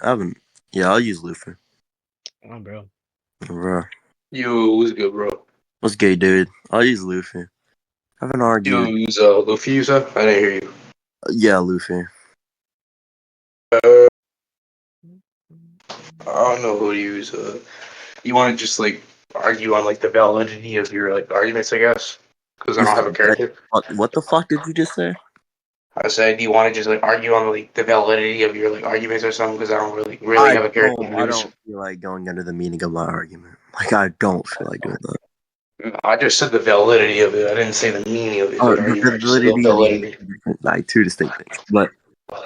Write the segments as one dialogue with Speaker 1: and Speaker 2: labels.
Speaker 1: I haven't. Yeah, I'll use Luffy.
Speaker 2: Oh, bro.
Speaker 1: Bro.
Speaker 3: You was good, bro.
Speaker 1: What's gay, dude? I'll use Luffy. I haven't
Speaker 3: You
Speaker 1: argued.
Speaker 3: use Luffy, you said? I didn't hear you.
Speaker 1: Yeah, Luffy.
Speaker 3: I don't know who to use. You want to just like argue on like the validity of your like arguments, I guess, because I
Speaker 1: You
Speaker 3: don't have
Speaker 1: said
Speaker 3: a character.
Speaker 1: what the fuck did you just say?
Speaker 3: I said, do you want to just like argue on like the validity of your like arguments or something? Because I don't really have a character to
Speaker 1: I
Speaker 3: use.
Speaker 1: don't feel like going into the meaning of my argument. Like I don't feel like doing that.
Speaker 3: I just said the validity of it. I didn't say the meaning of his
Speaker 1: Oh, the
Speaker 3: argument. I just said the
Speaker 1: validity and meaning
Speaker 3: validity.
Speaker 1: are different, like two distinct things. But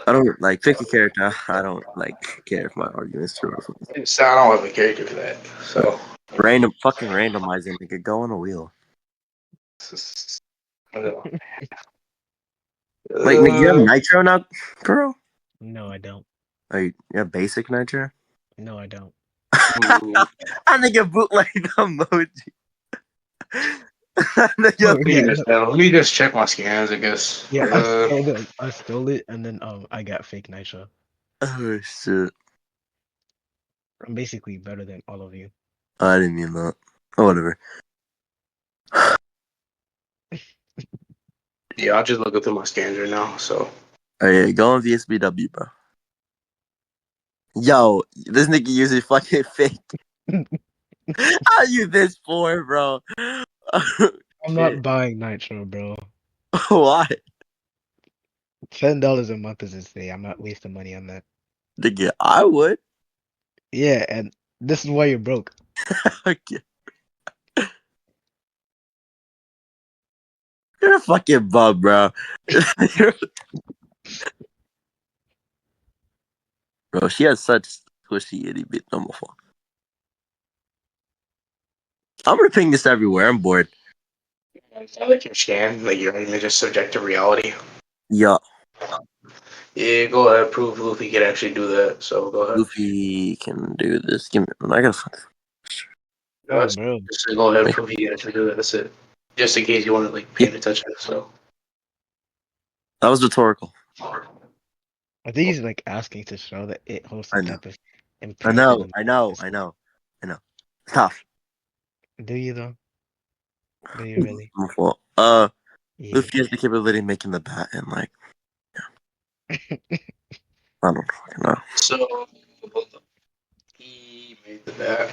Speaker 1: I don't like pick a character. I don't like care if my argument's true or false.
Speaker 3: So I don't have a character for that. So
Speaker 1: Fucking randomizing. Nigga, go on a wheel. Like, nigga, you have nitro now, bro?
Speaker 2: No, I don't.
Speaker 1: Like, you have basic nitro?
Speaker 2: No, I don't.
Speaker 1: I nigga bootleg emoji.
Speaker 2: Oh, yeah.
Speaker 3: Let me just check my scans, I guess.
Speaker 2: Yeah, I stole it, and then I got fake nitro.
Speaker 1: Oh shit!
Speaker 2: I'm basically better than all of you.
Speaker 1: I didn't mean that. Oh, whatever.
Speaker 3: Yeah, I'll just look through my scans right now. So.
Speaker 1: Oh yeah, go on VSBW, bro. Yo, this nigga uses fucking fake. How you this for, bro?
Speaker 2: I'm not buying nitro, bro.
Speaker 1: Why?
Speaker 2: $10 a month is insane. I'm not wasting money on that.
Speaker 1: Nigga, I would.
Speaker 2: Yeah, and this is why you're broke.
Speaker 1: Okay. You're a fucking bum, bro. Bro, she has such squishy itty bit number 4. I'm gonna ping this everywhere. I'm bored.
Speaker 3: I like your scan, like you're just subject to reality.
Speaker 1: Yeah.
Speaker 3: Yeah, go ahead. Prove Luffy can actually do that. So go ahead.
Speaker 1: Luffy can do this. Give me. I gotta find.
Speaker 2: Oh, bro.
Speaker 3: Just go ahead. Prove he can actually do that. That's it. Just in case you want to like pay attention. So.
Speaker 1: That was rhetorical.
Speaker 2: I think he's like asking to show that it holds some type of
Speaker 1: I
Speaker 2: improvement.
Speaker 1: know. Tough.
Speaker 2: Do you though? Do you really?
Speaker 1: Yeah.
Speaker 2: Yeah.
Speaker 1: Luffy has the capability of making the bat and like, yeah. I don't fucking know.
Speaker 3: So he made the bat.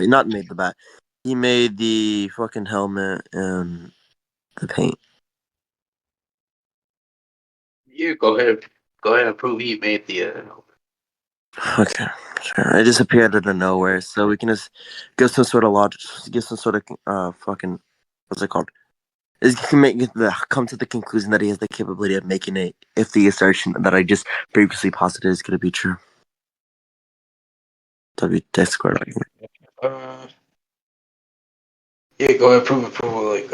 Speaker 1: Not made the bat. He made the fucking helmet and the paint.
Speaker 3: Yeah, go ahead. Go ahead and prove he made the.
Speaker 1: Okay, sure. It just appeared out of nowhere, so we can just get some sort of logic, get some sort of fucking, what's it called? Is can come to the conclusion that he has the capability of making it if the assertion that I just previously posited is going to be true. Discord argument.
Speaker 3: Yeah, go ahead. Prove prove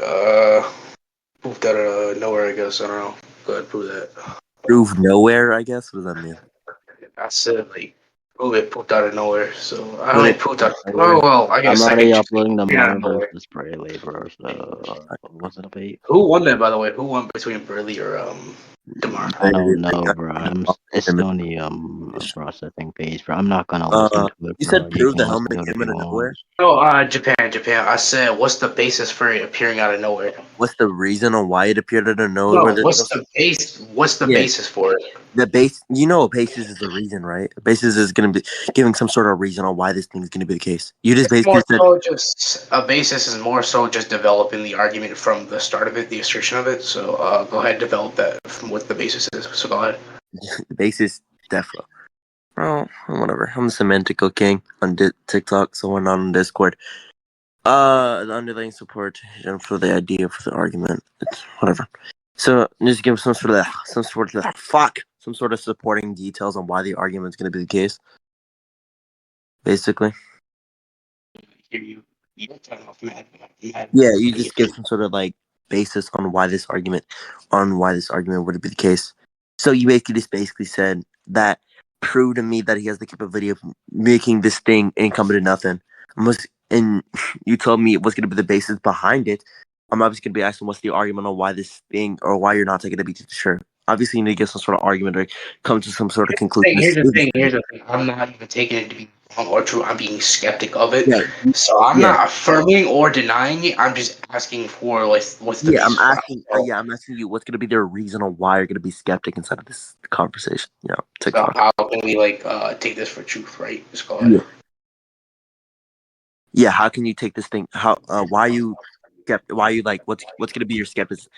Speaker 3: that out of nowhere. I guess I don't know. Go ahead, prove that.
Speaker 1: Prove nowhere, I guess. What does that mean?
Speaker 3: I said like prove it pooped out of nowhere. So I
Speaker 1: What
Speaker 3: only
Speaker 1: it-
Speaker 3: pooped out. Oh well, I guess
Speaker 4: I'm
Speaker 3: I
Speaker 4: already
Speaker 3: can just
Speaker 4: uploading the
Speaker 3: out of
Speaker 4: Mar
Speaker 3: nowhere.
Speaker 4: versus Prey Labor. So what's it about?
Speaker 3: Who won that, by the way? Who won between Burley or Demar?
Speaker 4: I don't know, bro. It's still on the processing page, bro. I'm not gonna listen to it,
Speaker 1: You
Speaker 4: bro.
Speaker 1: said
Speaker 4: You
Speaker 1: prove
Speaker 4: can
Speaker 1: the
Speaker 4: listen
Speaker 1: helmet
Speaker 4: to it if
Speaker 1: came
Speaker 4: you
Speaker 1: out of
Speaker 4: want.
Speaker 1: nowhere.
Speaker 3: Oh, Japan. I said, what's the basis for it appearing out of nowhere?
Speaker 1: What's the reason on why it appeared out of nowhere?
Speaker 3: No, what's the base? What's the basis for it?
Speaker 1: The base, a basis is the reason, right? A basis is going to be giving some sort of reason on why this thing is going to be the case. You just basically said
Speaker 3: just a basis is more so just developing the argument from the start of it, the assertion of it. So go ahead, develop that from what the basis is. So go ahead.
Speaker 1: the basis, defo. Bro, whatever. I'm the semantical king on TikTok, so we're not on Discord. The underlying support for the idea for the argument, it's whatever. So just give some sort of supporting details on why the argument is going to be the case. Basically.
Speaker 3: You
Speaker 1: just give some sort of like basis on why this argument would be the case. So you basically said that prove to me that he has the capability of making this thing incumbent to nothing. And you told me what's going to be the basis behind it. I'm obviously going to be asking what's the argument on why this thing or why you're not taking it to be sure. obviously you need to get some sort of argument or come to some sort of conclusion.
Speaker 3: Here's the thing. Here's the thing. I'm not even taking it to be wrong or true. I'm being skeptic of it.
Speaker 1: Yeah,
Speaker 3: So I'm
Speaker 1: yeah,
Speaker 3: not affirming or denying it. I'm just asking for like what's the
Speaker 1: yeah. I'm
Speaker 3: basis for
Speaker 1: asking. I'm asking you, what's going to be the reason on why you're going to be skeptic inside of this conversation?
Speaker 3: So
Speaker 1: TikTok.
Speaker 3: how can we like take this for truth, right? Just go ahead.
Speaker 1: Yeah. Yeah. How can you take this thing? How? Why you? Why you like? What's going to be your skepticism?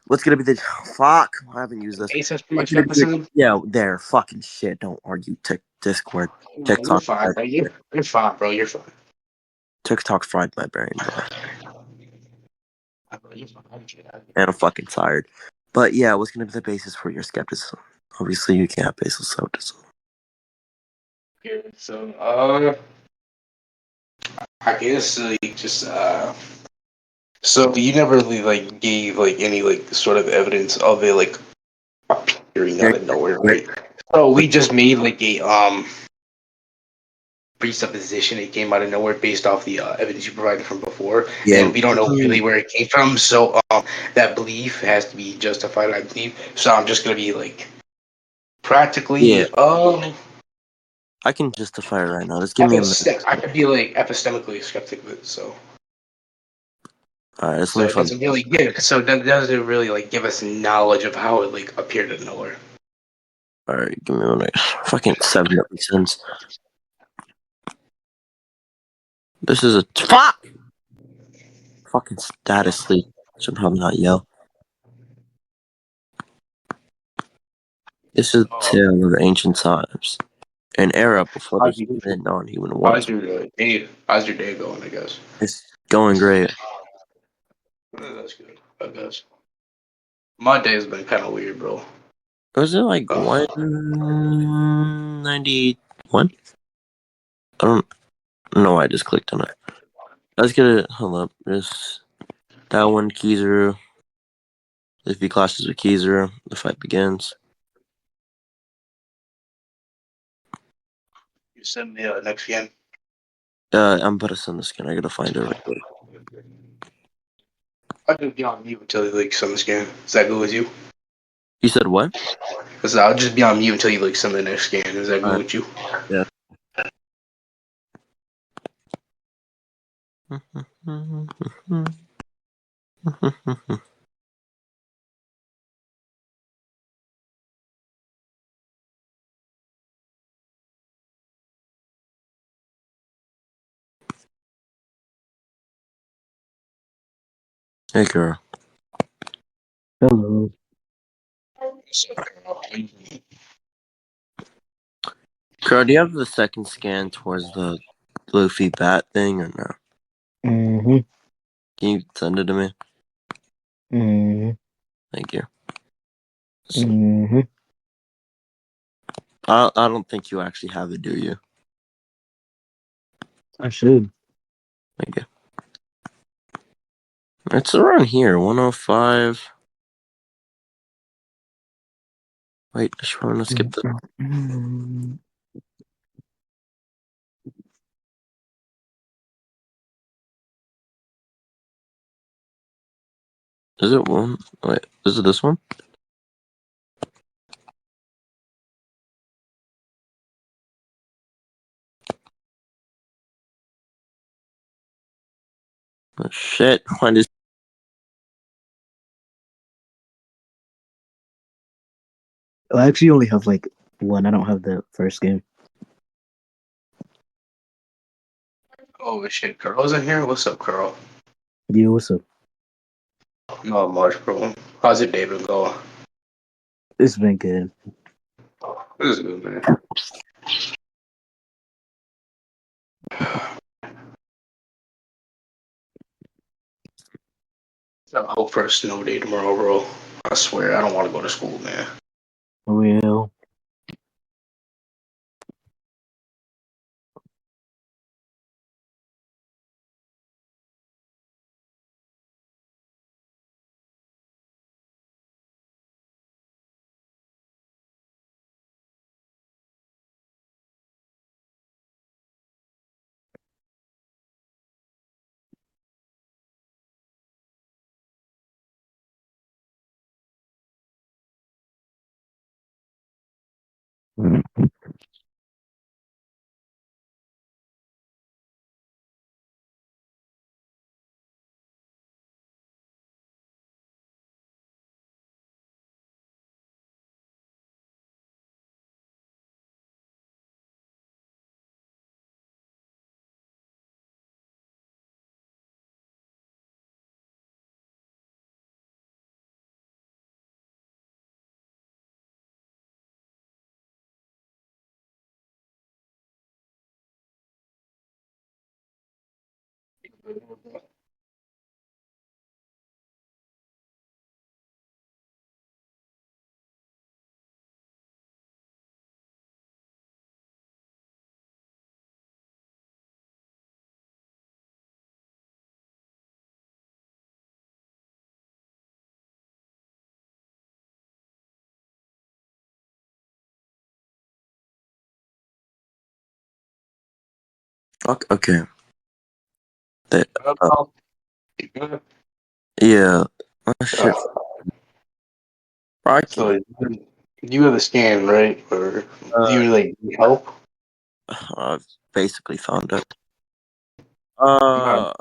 Speaker 1: What's going to be the fuck? I haven't used this.
Speaker 3: Basis for your
Speaker 1: What's going to be your,
Speaker 3: skepticism?
Speaker 1: yeah? There. Fucking shit. Don't argue. Discord.
Speaker 3: You're
Speaker 1: TikTok.
Speaker 3: fine, bro. You're fine, bro. You're fine.
Speaker 1: TikTok fried my brain, bro.
Speaker 3: You're fine. I get it.
Speaker 1: And I'm fucking tired. But yeah, what's going to be the basis for your skepticism? Obviously, you can't have basis skepticism.
Speaker 3: Yeah, so I guess like just so you never really like gave like any like sort of evidence of it like appearing out of nowhere, right? So we just made like a presupposition it came out of nowhere based off the evidence you provided from before,
Speaker 1: Yeah.
Speaker 3: and we don't know really where it came from. So that belief has to be justified, I believe. So I'm just gonna be like practically
Speaker 1: Yeah. I can justify it right now. Just give me a minute.
Speaker 3: I could be like epistemically skeptic of it. So
Speaker 1: Alright,
Speaker 3: so
Speaker 1: let me
Speaker 3: it
Speaker 1: find.
Speaker 3: doesn't really give. So that doesn't really like give us knowledge of how it like appeared out of nowhere.
Speaker 1: Alright, give me a minute. Fucking 7 cents. This is a fuck. Fucking status leak. Should probably not yell. This is a tale of ancient times, an era before the human non-human
Speaker 3: How's
Speaker 1: was.
Speaker 3: your day? How's your day going? I guess.
Speaker 1: It's going great.
Speaker 3: That's good. I guess. My day has been kind of weird, bro.
Speaker 1: Was it like 191? I don't know why I just clicked on it. Let's get it. Hold up. This that one Kizaru. If he clashes with Kizaru, the fight begins.
Speaker 3: You send me next game.
Speaker 1: I'm about to send the skin. I gotta find it right quick.
Speaker 3: I'll just be on mute until you like send this game. Is that good with you?
Speaker 1: You said what?
Speaker 3: Listen, I'll just be on mute until you like send the next game. Is that good with you?
Speaker 1: Yeah. Hey, girl.
Speaker 4: Hello.
Speaker 1: Girl, do you have the second scan towards the Luffy bat thing or no?
Speaker 4: Mm-hmm.
Speaker 1: Can you send it to me?
Speaker 4: Mm-hmm.
Speaker 1: Thank you.
Speaker 4: Mm-hmm.
Speaker 1: I don't think you actually have it, do you?
Speaker 4: I should.
Speaker 1: Thank you. It's around here, 105. Wait, I should probably skip the.
Speaker 4: Mm-hmm.
Speaker 1: Is it one? Wait, is it this one? Oh, shit. Why does.
Speaker 4: I actually only have like one. I don't have the first game.
Speaker 3: Oh shit, Carl's in here. What's up, Carl?
Speaker 4: Yeah, what's up?
Speaker 3: No, March, bro. How's your day been going?
Speaker 4: It's been good.
Speaker 3: This is good, man. I hope for a snow day tomorrow, bro. I swear, I don't want to go to school, man.
Speaker 4: Well,
Speaker 1: Fuck. Okay. That,
Speaker 3: Oh, good.
Speaker 1: yeah. Oh, shit. I
Speaker 3: So
Speaker 1: can't.
Speaker 3: you have a scan, right? Or do
Speaker 1: Uh,
Speaker 3: you like need help?
Speaker 1: I've basically found it.
Speaker 3: Uh,
Speaker 1: Uh,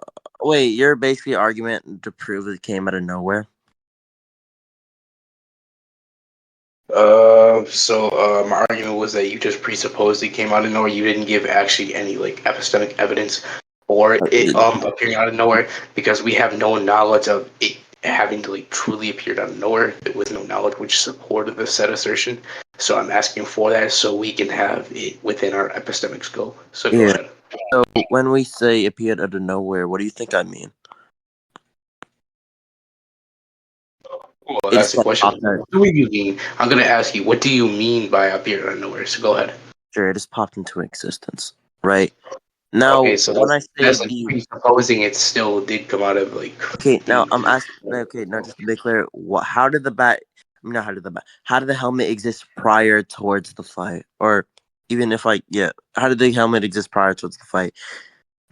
Speaker 1: Wait. Your basically argument to prove it came out of nowhere.
Speaker 3: my argument was that you just presupposed it came out of nowhere. You didn't give actually any like epistemic evidence for it appearing out of nowhere because we have no knowledge of it having to like truly appeared out of nowhere with no knowledge which supported the said assertion. So I'm asking for that so we can have it within our epistemic scope. So go
Speaker 1: Yeah.
Speaker 3: ahead.
Speaker 1: So when we say appeared out of nowhere, what do you think I mean?
Speaker 3: Well,
Speaker 1: It
Speaker 3: that's
Speaker 1: just
Speaker 3: the
Speaker 1: like
Speaker 3: question.
Speaker 1: popped out.
Speaker 3: What do you mean? I'm gonna ask you. What do you mean by appeared out of nowhere? So go ahead.
Speaker 1: Sure, it just popped into existence, right?
Speaker 3: Okay,
Speaker 1: Now,
Speaker 3: so
Speaker 1: when I say
Speaker 3: that's like
Speaker 1: do you
Speaker 3: presupposing it still did come out of like
Speaker 1: okay, now
Speaker 3: being.
Speaker 1: I'm asking. Okay, now just to be clear, what? How did the bat? Not how did the bat? How did the helmet exist prior towards the fight? Or even if like yeah, how did the helmet exist prior towards the fight?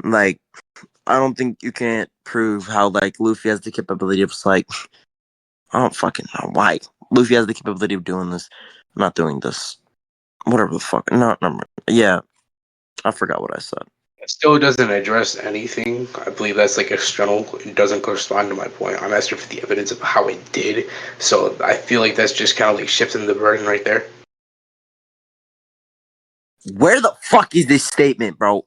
Speaker 1: Like I don't think you can't prove how like Luffy has the capability of like I don't fucking know why Luffy has the capability of doing this. I'm not doing this. Whatever the fuck. No, no. Yeah, I forgot what I said.
Speaker 3: It still doesn't address anything. I believe that's like external. It doesn't correspond to my point. I'm asking for the evidence of how it did. So I feel like that's just kind of like shifting the burden right there.
Speaker 1: Where the fuck is this statement, bro?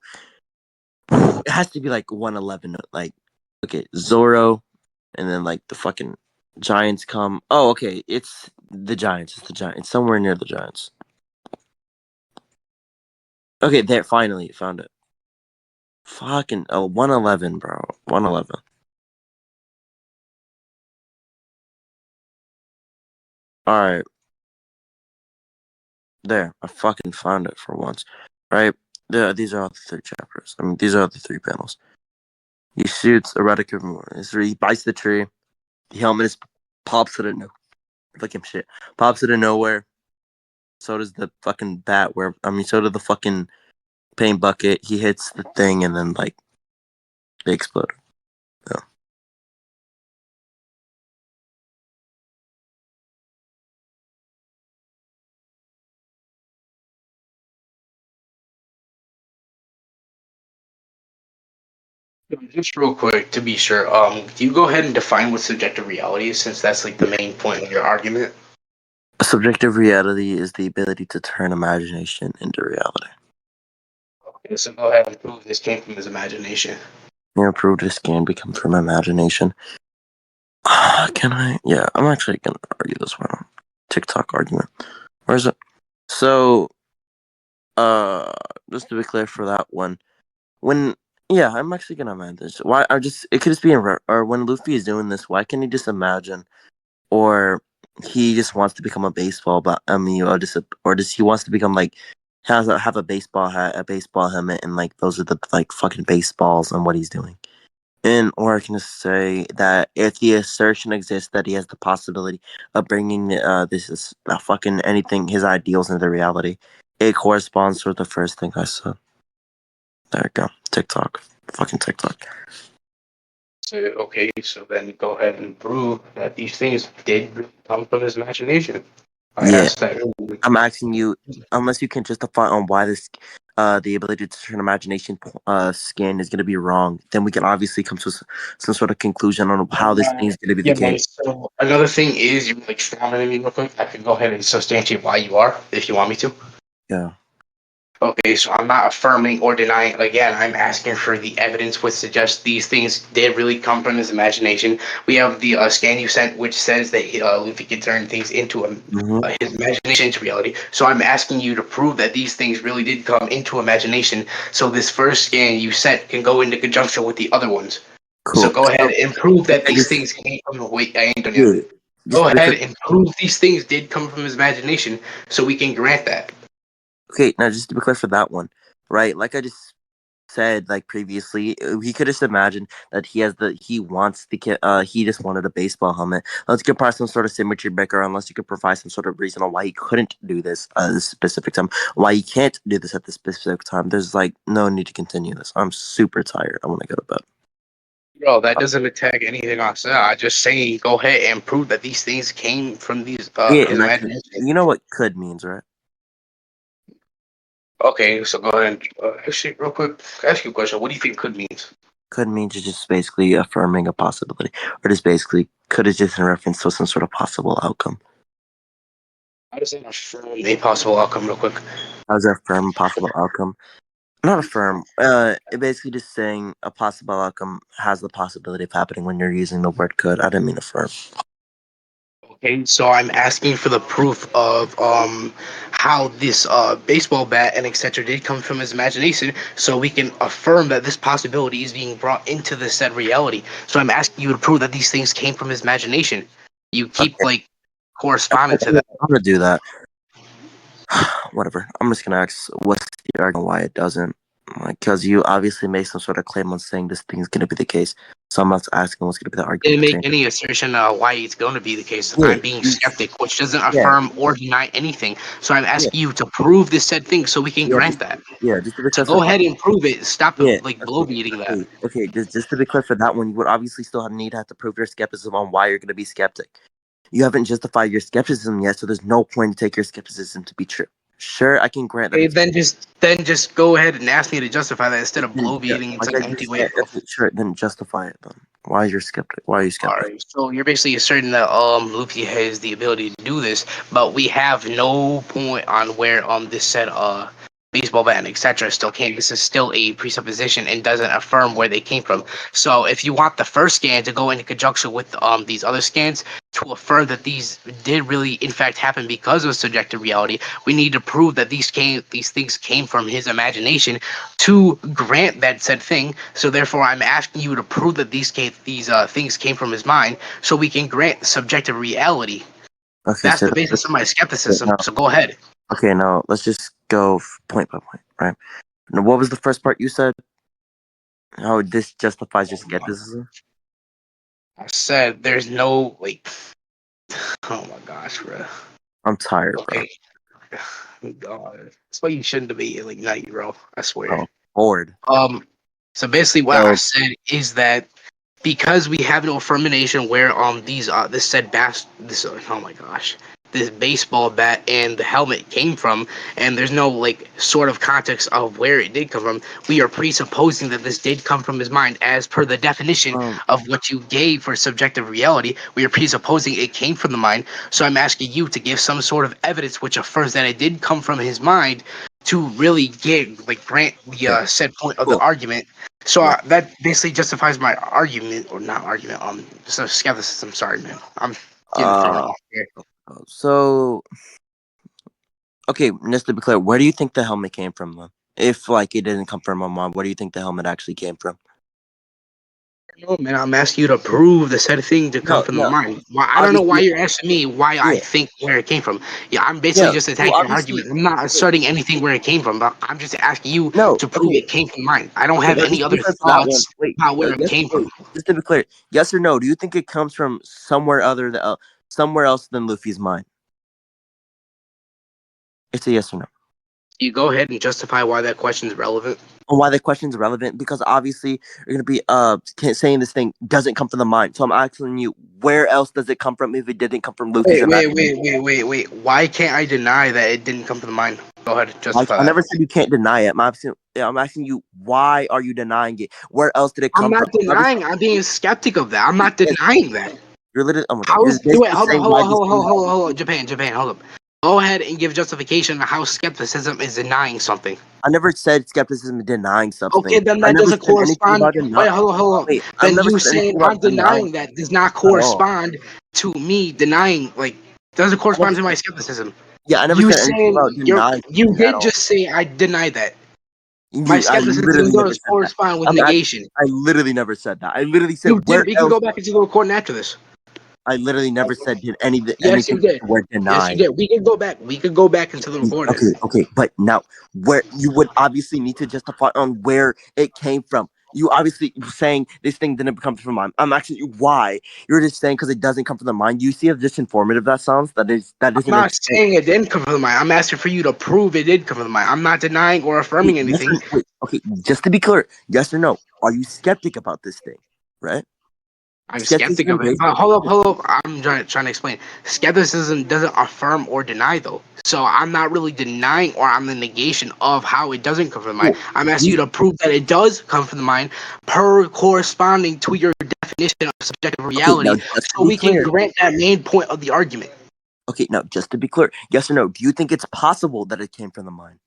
Speaker 1: It has to be like 111. Like, okay, Zoro, and then like the fucking Giants come. Oh, okay, it's the Giants. It's the Giants. It's somewhere near the Giants. Okay, there. Finally, found it. Fucking 111, bro. 111. All right, there. I fucking found it for once. Right. These are all the three chapters. I mean, these are the three panels. He shoots Erotica. He bites the tree. The helmet is pops out of no fucking shit. Pops out of nowhere. So does the fucking bat. Where I mean, so does the fucking paint bucket. He hits the thing and then like they explode. Yeah.
Speaker 3: Just real quick to be sure, do you go ahead and define what subjective reality is since that's like the main point of your argument?
Speaker 1: Subjective reality is the ability to turn imagination into reality.
Speaker 3: Okay, so go ahead and prove this came from his imagination.
Speaker 1: You know, prove this can become from imagination. Can I? Yeah, I'm actually gonna argue this one. TikTok argument. Where is it? So, just to be clear for that one, when yeah, I'm actually gonna imagine this. Why? I just it could just be in or when Luffy is doing this. Why can't he just imagine or he just wants to become a baseball, but I mean, or does he wants to become like have a baseball hat, a baseball helmet, and like those are the like fucking baseballs and what he's doing. And or I can just say that if the assertion exists that he has the possibility of bringing this is fucking anything his ideals into reality, it corresponds with the first thing I said. There we go. TikTok, fucking TikTok.
Speaker 3: So, okay, so then go ahead and prove that these things did really come from his imagination. I
Speaker 1: Yeah,
Speaker 3: asked that earlier.
Speaker 1: I'm asking you, unless you can justify on why this, the ability to turn imagination scan is going to be wrong, then we can obviously come to some sort of conclusion on how this thing is going to be the
Speaker 3: Yeah,
Speaker 1: case.
Speaker 3: man. So another thing is you're like expounding me real quick. I can go ahead and substantiate why you are, if you want me to.
Speaker 1: Yeah.
Speaker 3: Okay, so I'm not affirming or denying. Again, I'm asking for the evidence which suggests these things did really come from his imagination. We have the scan you sent, which says that Luffy can turn things into
Speaker 1: Mm-hmm.
Speaker 3: his imagination into reality. So I'm asking you to prove that these things really did come into imagination. So this first scan you sent can go into conjunction with the other ones. So
Speaker 1: Cool.
Speaker 3: go ahead
Speaker 1: So,
Speaker 3: and prove
Speaker 1: like
Speaker 3: that
Speaker 1: I
Speaker 3: these
Speaker 1: just,
Speaker 3: things came from. Wait, I ain't done yet.
Speaker 1: yeah, just
Speaker 3: Go
Speaker 1: to be
Speaker 3: ahead
Speaker 1: clear.
Speaker 3: and prove these things did come from his imagination, so we can grant that.
Speaker 1: Okay, now just to be clear for that one, right? Like I just said, like previously, he could just imagine that he wants the kid. He just wanted a baseball helmet. Let's get provide some sort of symmetry breaker, unless you could provide some sort of reason on why he couldn't do this this specific time, why he can't do this at this specific time. There's like no need to continue this. I'm super tired. I want to go to bed.
Speaker 3: Bro, that doesn't attack anything I said. I just saying go ahead and prove that these things came from these
Speaker 1: Yeah,
Speaker 3: his
Speaker 1: and actually,
Speaker 3: imagination.
Speaker 1: you know what could means, right?
Speaker 3: Okay, so go ahead and actually real quick, ask you a question. What do you think could means?
Speaker 1: Could means is just basically affirming a possibility, or just basically could is just in reference to some sort of possible outcome.
Speaker 3: How does that affirm a possible outcome real quick?
Speaker 1: How does that affirm a possible outcome? Not affirm. It basically just saying a possible outcome has the possibility of happening when you're using the word could. I didn't mean affirm.
Speaker 3: Okay, so I'm asking for the proof of how this baseball bat and etc. did come from his imagination, so we can affirm that this possibility is being brought into the said reality. So I'm asking you to prove that these things came from his imagination. You keep
Speaker 1: Okay,
Speaker 3: like corresponding to
Speaker 1: I'm
Speaker 3: that.
Speaker 1: gonna do that. Whatever. I'm just gonna ask what's the argument why it doesn't. Like, because you obviously made some sort of claim on saying this thing's gonna be the case. So I'm not asking what's gonna be the argument
Speaker 3: Didn't
Speaker 1: for
Speaker 3: make
Speaker 1: saying.
Speaker 3: any assertion why it's going to be the case.
Speaker 1: Yeah,
Speaker 3: I'm being skeptic, which doesn't
Speaker 1: yeah,
Speaker 3: affirm or deny anything. So I'm
Speaker 1: yeah,
Speaker 3: asking you to prove this said thing so we can
Speaker 1: yeah,
Speaker 3: grant that.
Speaker 1: yeah. Just to be
Speaker 3: So
Speaker 1: clear for
Speaker 3: go
Speaker 1: that.
Speaker 3: ahead and prove it. Stop
Speaker 1: Yeah.
Speaker 3: like blow
Speaker 1: Okay.
Speaker 3: beating that.
Speaker 1: Okay. Just to be clear for that one, you would obviously still have to prove your skepticism on why you're gonna be skeptic. You haven't justified your skepticism yet, so there's no point to take your skepticism to be true. Sure, I can grant that
Speaker 3: Okay,
Speaker 1: it's
Speaker 3: then just go ahead and ask me to justify that instead of blow beating in
Speaker 1: like
Speaker 3: some
Speaker 1: I
Speaker 3: empty
Speaker 1: just
Speaker 3: way,
Speaker 1: said.
Speaker 3: bro.
Speaker 1: Okay, sure, then justify it. Then why you're skeptic? Why are you
Speaker 3: All
Speaker 1: skeptic?
Speaker 3: right, so you're basically asserting that Luffy has the ability to do this, but we have no point on where this said baseball bat and etc. still came. This is still a presupposition and doesn't affirm where they came from. So if you want the first scan to go into conjunction with these other scans to affirm that these did really in fact happen because of subjective reality, we need to prove that these things came from his imagination to grant that said thing. So therefore, I'm asking you to prove that these things came from his mind, so we can grant subjective reality.
Speaker 1: Okay,
Speaker 3: That's
Speaker 1: so
Speaker 3: the basis of my skepticism.
Speaker 1: now,
Speaker 3: So go ahead.
Speaker 1: okay, now let's just go point by point, right? Now, what was the first part you said? How this justifies your skepticism?
Speaker 3: I said there's no like. Oh my gosh, bro.
Speaker 1: I'm tired, bro.
Speaker 3: Okay. God, that's why you shouldn't debate like night, bro. I swear.
Speaker 1: Oh, bored.
Speaker 3: Um. So basically, what I
Speaker 1: So,
Speaker 3: said is that because we have no affirmation where these this said this oh my gosh, this baseball bat and the helmet came from, and there's no like sort of context of where it did come from, we are presupposing that this did come from his mind as per the definition
Speaker 1: um,
Speaker 3: of what you gave for subjective reality. We are presupposing it came from the mind. So I'm asking you to give some sort of evidence which affirms that it did come from his mind to really get like grant the
Speaker 1: okay,
Speaker 3: said point of the
Speaker 1: cool.
Speaker 3: argument. So
Speaker 1: Yeah.
Speaker 3: that basically justifies my argument, or not argument, so skepticism. Sorry, man. I'm getting thrown
Speaker 1: Uh,
Speaker 3: off here.
Speaker 1: so okay, just to be clear, where do you think the helmet came from, then? If like it didn't come from my mom, where do you think the helmet actually came from?
Speaker 3: No, man, I'm asking you to prove the said thing to come
Speaker 1: No,
Speaker 3: from the
Speaker 1: no.
Speaker 3: mind. Why? I don't know why
Speaker 1: Obviously,
Speaker 3: you're asking me why I
Speaker 1: yeah,
Speaker 3: think where it came from. Yeah, I'm basically
Speaker 1: yeah.
Speaker 3: just
Speaker 1: Well,
Speaker 3: attacking your
Speaker 1: obviously,
Speaker 3: argument. I'm not
Speaker 1: okay,
Speaker 3: asserting anything where it came from, but I'm just asking you
Speaker 1: no,
Speaker 3: to prove
Speaker 1: okay,
Speaker 3: it came from mind. I don't
Speaker 1: okay.
Speaker 3: have
Speaker 1: Now,
Speaker 3: any
Speaker 1: just to be
Speaker 3: other
Speaker 1: clear for that one,
Speaker 3: thoughts
Speaker 1: wait,
Speaker 3: about where it
Speaker 1: yes,
Speaker 3: came from.
Speaker 1: wait, just to be clear, yes or no? Do you think it comes from somewhere else than Luffy's mind? It's a yes or no.
Speaker 3: You go ahead and justify why that question is relevant.
Speaker 1: on why the question's relevant, because obviously you're going to be saying this thing doesn't come from the mind. So I'm asking you, where else does it come from if it didn't come from Luffy's imagination?
Speaker 3: Wait. Why can't I deny that it didn't come from the mind? Go ahead, justify
Speaker 1: I
Speaker 3: that.
Speaker 1: never said you can't deny it. I'm asking you, why are you denying it? Where else did it
Speaker 3: I'm
Speaker 1: come
Speaker 3: not
Speaker 1: from?
Speaker 3: denying. I'm being skeptic of that. I'm not denying that.
Speaker 1: You're literally, oh my god,
Speaker 3: How
Speaker 1: you're
Speaker 3: is wait?
Speaker 1: basically
Speaker 3: Hold on,
Speaker 1: saying
Speaker 3: hold
Speaker 1: why
Speaker 3: on,
Speaker 1: this
Speaker 3: hold on,
Speaker 1: thing.
Speaker 3: hold on. Japan, hold up. Go ahead and give justification on how skepticism is denying something.
Speaker 1: I never said skepticism is denying something.
Speaker 3: Okay, then
Speaker 1: I
Speaker 3: that
Speaker 1: never
Speaker 3: doesn't
Speaker 1: said anything
Speaker 3: correspond.
Speaker 1: about denying.
Speaker 3: Wait, hold on.
Speaker 1: Wait, I've
Speaker 3: Then
Speaker 1: never
Speaker 3: you
Speaker 1: said anything
Speaker 3: saying
Speaker 1: about
Speaker 3: I'm
Speaker 1: denying
Speaker 3: denying that does not
Speaker 1: at all.
Speaker 3: correspond to me denying, like, doesn't
Speaker 1: I
Speaker 3: correspond
Speaker 1: never,
Speaker 3: to my skepticism.
Speaker 1: yeah, I never
Speaker 3: You
Speaker 1: said anything about
Speaker 3: saying
Speaker 1: denying
Speaker 3: you
Speaker 1: something at
Speaker 3: did
Speaker 1: all.
Speaker 3: just say I deny that. My
Speaker 1: I
Speaker 3: skepticism
Speaker 1: literally never
Speaker 3: does
Speaker 1: said that.
Speaker 3: correspond with negation.
Speaker 1: I literally never said that. I literally
Speaker 3: You
Speaker 1: said
Speaker 3: did.
Speaker 1: where
Speaker 3: We can
Speaker 1: else.
Speaker 3: go back into the recording after this.
Speaker 1: I literally never said did
Speaker 3: Yes, you
Speaker 1: anything with
Speaker 3: did.
Speaker 1: the word
Speaker 3: Yes, you
Speaker 1: deny.
Speaker 3: did. We can go back. We could go back into the recording.
Speaker 1: Okay, but now where you would obviously need to justify on where it came from. You obviously saying this thing didn't come from mind. I'm asking you why. You're just saying because it doesn't come from the mind. You see how disinformative that sounds? That
Speaker 3: I'm
Speaker 1: isn't
Speaker 3: not
Speaker 1: explained.
Speaker 3: saying it didn't come from the mind. I'm asking for you to prove it did come from the mind. I'm not denying or affirming anything.
Speaker 1: Okay, just to be clear, yes or no? Are you skeptic about this thing? Right?
Speaker 3: I'm skeptic
Speaker 1: Skepticism
Speaker 3: of it.
Speaker 1: based.
Speaker 3: But hold up. I'm trying to explain. Skepticism doesn't affirm or deny, though. So I'm not really denying or I'm the negation of how it doesn't come from the mind.
Speaker 1: Cool.
Speaker 3: I'm asking you to prove that it does come from the mind per corresponding to your definition of subjective
Speaker 1: Okay, now
Speaker 3: reality,
Speaker 1: just to
Speaker 3: so
Speaker 1: be
Speaker 3: we can
Speaker 1: clear.
Speaker 3: grant that main point of the argument.
Speaker 1: Okay, now just to be clear, yes or no? Do you think it's possible that it came from the mind?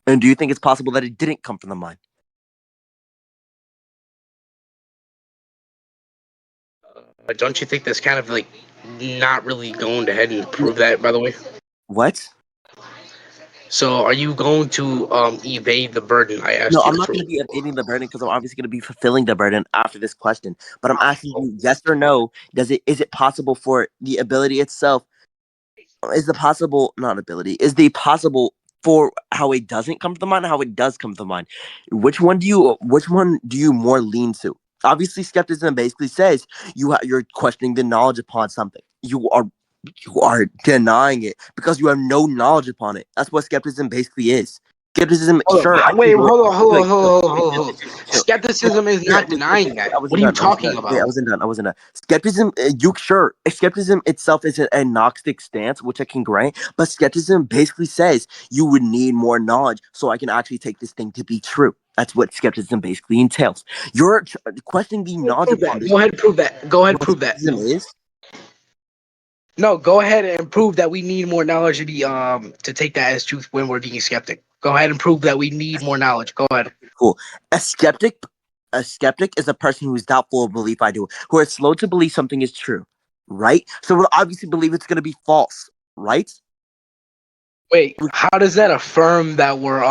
Speaker 1: And do you think it's possible that it didn't come from the mind?
Speaker 3: Don't you think that's kind of like not really going ahead and prove that, by the way?
Speaker 1: What?
Speaker 3: So are you going to evade the burden I
Speaker 1: No,
Speaker 3: asked you
Speaker 1: I'm
Speaker 3: to
Speaker 1: not
Speaker 3: prove?
Speaker 1: going to be evading the burden because I'm obviously going to be fulfilling the burden after this question. But I'm asking you, yes or no? Is it possible for the ability itself? Is the possible not ability? Is the possible for how it doesn't come to the mind? How it does come to the mind? Which one do you more lean to? Obviously, skepticism basically says you're questioning the knowledge upon something. You are denying it because you have no knowledge upon it. That's what skepticism basically is. Skepticism, sure, I can
Speaker 3: Wait,
Speaker 1: go. Like, chill.
Speaker 3: Skepticism is not denying that.
Speaker 1: I
Speaker 3: What
Speaker 1: wasn't
Speaker 3: are you
Speaker 1: done. I wasn't
Speaker 3: talking
Speaker 1: done. Wait,
Speaker 3: about?
Speaker 1: I wasn't done. Skepticism, you sure? Skepticism itself is an agnostic stance, which I can grant. But skepticism basically says you would need more knowledge so I can actually take this thing to be true. That's what skepticism basically entails. You're questioning the knowledge
Speaker 3: Prove
Speaker 1: upon
Speaker 3: that.
Speaker 1: this.
Speaker 3: Go ahead and prove that. Go ahead and
Speaker 1: What
Speaker 3: prove that.
Speaker 1: skepticism is?
Speaker 3: No, go ahead and prove that we need more knowledge to be to take that as truth when we're being skeptic. Go ahead and prove that we need more knowledge. Go ahead.
Speaker 1: Cool. A skeptic, a skeptic is a person who is doubtful of belief. Who are slow to believe something is true, right? So we'll obviously believe it's going to be false, right?
Speaker 3: Wait, how does that affirm that we're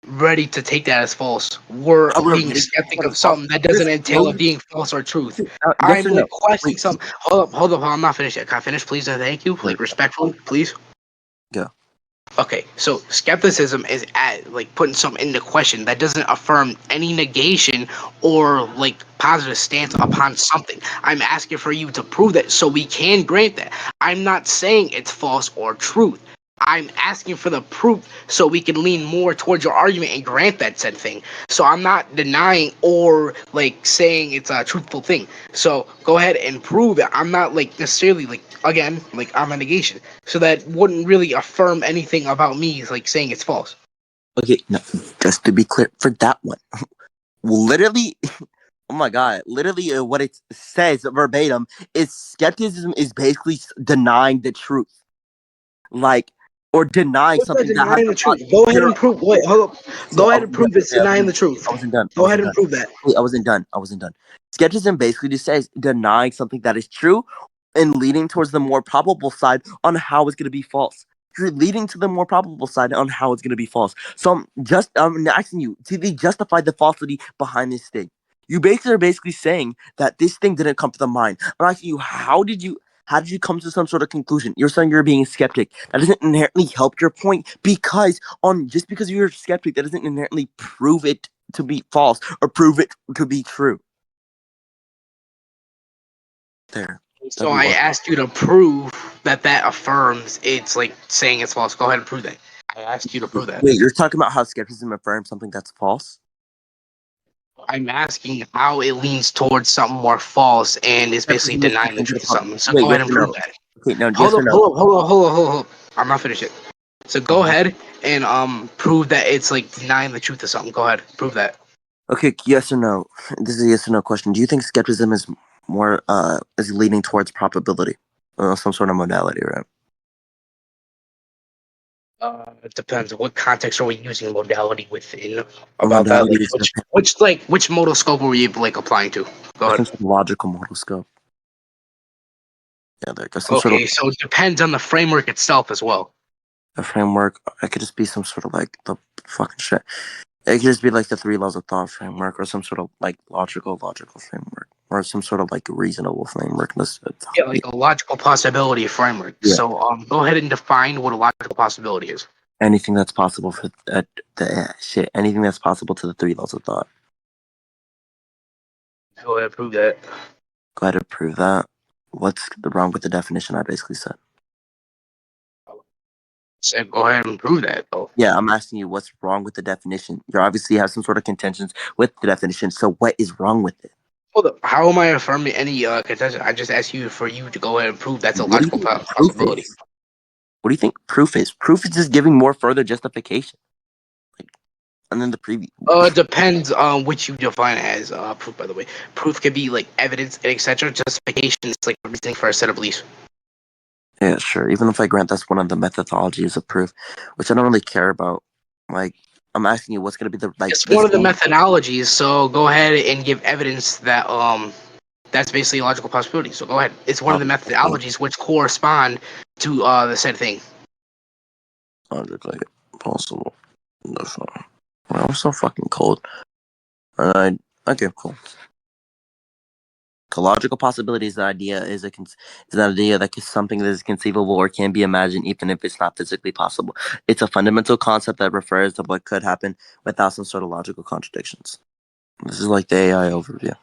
Speaker 3: ready to take that as false? We're
Speaker 1: How we're
Speaker 3: being
Speaker 1: ready to take
Speaker 3: skeptic
Speaker 1: that
Speaker 3: of
Speaker 1: as false.
Speaker 3: something that
Speaker 1: You're
Speaker 3: doesn't entail it
Speaker 1: slowly.
Speaker 3: being false or truth.
Speaker 1: Yes
Speaker 3: I'm
Speaker 1: or
Speaker 3: like
Speaker 1: no?
Speaker 3: questioning
Speaker 1: Wait,
Speaker 3: something. Hold up, I'm not finished yet. Can I finish, please? And thank you.
Speaker 1: wait,
Speaker 3: Like respectfully, please.
Speaker 1: go.
Speaker 3: Okay, so skepticism is at like putting something into question that doesn't affirm any negation or like positive stance upon something. I'm asking for you to prove that so we can grant that. I'm not saying it's false or truth. I'm asking for the proof so we can lean more towards your argument and grant that said thing. So I'm not denying or like saying it's a truthful thing. So go ahead and prove it. I'm not like necessarily like again like I'm a negation. So that wouldn't really affirm anything about me like saying it's false.
Speaker 1: Okay, no, just to be clear for that one, literally, oh my god, literally, what it says verbatim is skepticism is basically denying the truth, like, or denying
Speaker 3: What's that
Speaker 1: something that has
Speaker 3: denying
Speaker 1: a
Speaker 3: the truth? Go ahead and prove. Wait, hold up.
Speaker 1: chill.
Speaker 3: Go
Speaker 1: I
Speaker 3: ahead and
Speaker 1: wasn't done.
Speaker 3: prove it's
Speaker 1: Okay,
Speaker 3: denying the truth.
Speaker 1: I wasn't done. I
Speaker 3: Go ahead
Speaker 1: wasn't
Speaker 3: and
Speaker 1: done.
Speaker 3: prove that.
Speaker 1: Wait, I wasn't done. I wasn't done. Skepticism basically just says denying something that is true and leading towards the more probable side on how it's going to be false. You're leading to the more probable side on how it's going to be false. So I'm asking you to justify the falsity behind this thing. You basically are basically saying that this thing didn't come to the mind. I'm asking you, how did you come to some sort of conclusion? You're saying you're being a skeptic. That doesn't inherently help your point because on just because you're a skeptic, that doesn't inherently prove it to be false or prove it to be true. There.
Speaker 3: So
Speaker 1: That'd be
Speaker 3: I
Speaker 1: one.
Speaker 3: asked you to prove that affirms it's like saying it's false. Go ahead and prove that. I asked you to prove that.
Speaker 1: Wait, you're talking about how skepticism affirms something that's false?
Speaker 3: I'm asking how it leans towards something more false and is basically
Speaker 1: Skepticism is
Speaker 3: denying the
Speaker 1: contingent
Speaker 3: truth of
Speaker 1: upon.
Speaker 3: something. So
Speaker 1: Wait,
Speaker 3: go
Speaker 1: yes
Speaker 3: ahead and
Speaker 1: or
Speaker 3: prove
Speaker 1: no?
Speaker 3: that.
Speaker 1: Okay, no, yes
Speaker 3: Hold
Speaker 1: or
Speaker 3: up,
Speaker 1: no?
Speaker 3: hold up. I'm not finished yet. So go
Speaker 1: Uh-huh.
Speaker 3: ahead and prove that it's like denying the truth of something. Go ahead, prove that.
Speaker 1: Okay, yes or no? This is a yes or no question. Do you think skepticism is more is leaning towards probability, some sort of modality, right?
Speaker 3: It depends. What context are we using modality within
Speaker 1: The
Speaker 3: about that?
Speaker 1: modality
Speaker 3: Like
Speaker 1: is
Speaker 3: which modal scope are we like applying to? Go
Speaker 1: some
Speaker 3: ahead.
Speaker 1: sort of logical model scope. Yeah, there goes some sort of
Speaker 3: Okay, so it depends on the framework itself as well.
Speaker 1: a framework. It could just be some sort of like the fucking shit. It could just be like the three laws of thought framework, or some sort of like logical framework, or some sort of like reasonable framework.
Speaker 3: Yeah, like a logical possibility framework.
Speaker 1: Yeah,
Speaker 3: So go ahead and define what a logical possibility is.
Speaker 1: anything that's possible for shit. Anything that's possible to the three laws of thought.
Speaker 3: Go ahead, prove that.
Speaker 1: Go ahead and prove that. What's wrong with the definition I basically said?
Speaker 3: So go ahead and prove that though.
Speaker 1: Yeah, I'm asking you what's wrong with the definition. You obviously have some sort of contentions with the definition. So what is wrong with it?
Speaker 3: Hold up. How am I affirming any contention? I just asked you for you to go ahead and prove that's a
Speaker 1: What do you
Speaker 3: logical
Speaker 1: think proof
Speaker 3: possibility.
Speaker 1: is? What do you think proof is? Proof is just giving more further justification. Like, and then the preview.
Speaker 3: Depends on which you define as proof. By the way, proof can be like evidence and etc. Justification is like reasoning for a set of beliefs.
Speaker 1: Yeah, sure. Even if I grant that's one of the methodologies of proof, which I don't really care about. Like, I'm asking you, what's gonna be the like
Speaker 3: It's
Speaker 1: this?
Speaker 3: one of the methodologies. So go ahead and give evidence that that's basically a logical possibility. So go ahead. It's one of the methodologies which correspond to the said thing.
Speaker 1: Logically possible. That's fine. Well, I'm so fucking cold. Alright. Okay, cool. Logical possibility is the idea is an idea that is something that is conceivable or can be imagined even if it's not physically possible. It's a fundamental concept that refers to what could happen without some sort of logical contradictions. This is like the AI overview.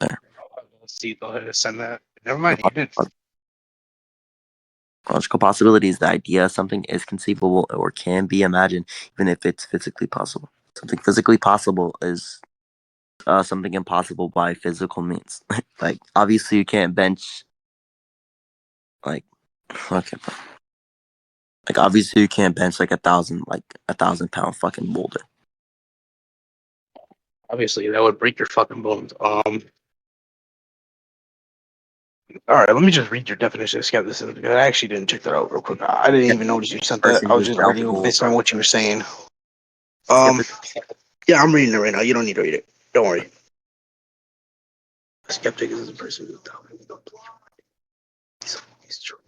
Speaker 1: There.
Speaker 3: Let's see. Go ahead and send that. Never mind. You did.
Speaker 1: Logical possibility is the idea something is conceivable or can be imagined even if it's physically possible. Something physically possible is something impossible by physical means. Like obviously you can't bench like okay. Like obviously you can't bench like a thousand pound fucking boulder.
Speaker 3: Obviously, that would break your fucking bones. All right, let me just read your definition of skepticism because I actually didn't check that out real quick. I didn't even notice you sent that.
Speaker 1: Person
Speaker 3: I was
Speaker 1: who's
Speaker 3: just reading
Speaker 1: doubtful.
Speaker 3: based on what you were saying. Um,
Speaker 1: Skeptic.
Speaker 3: yeah, I'm reading it right now. You don't need to read it. Don't worry. A skeptic is a person who doubts and don't believe he's true.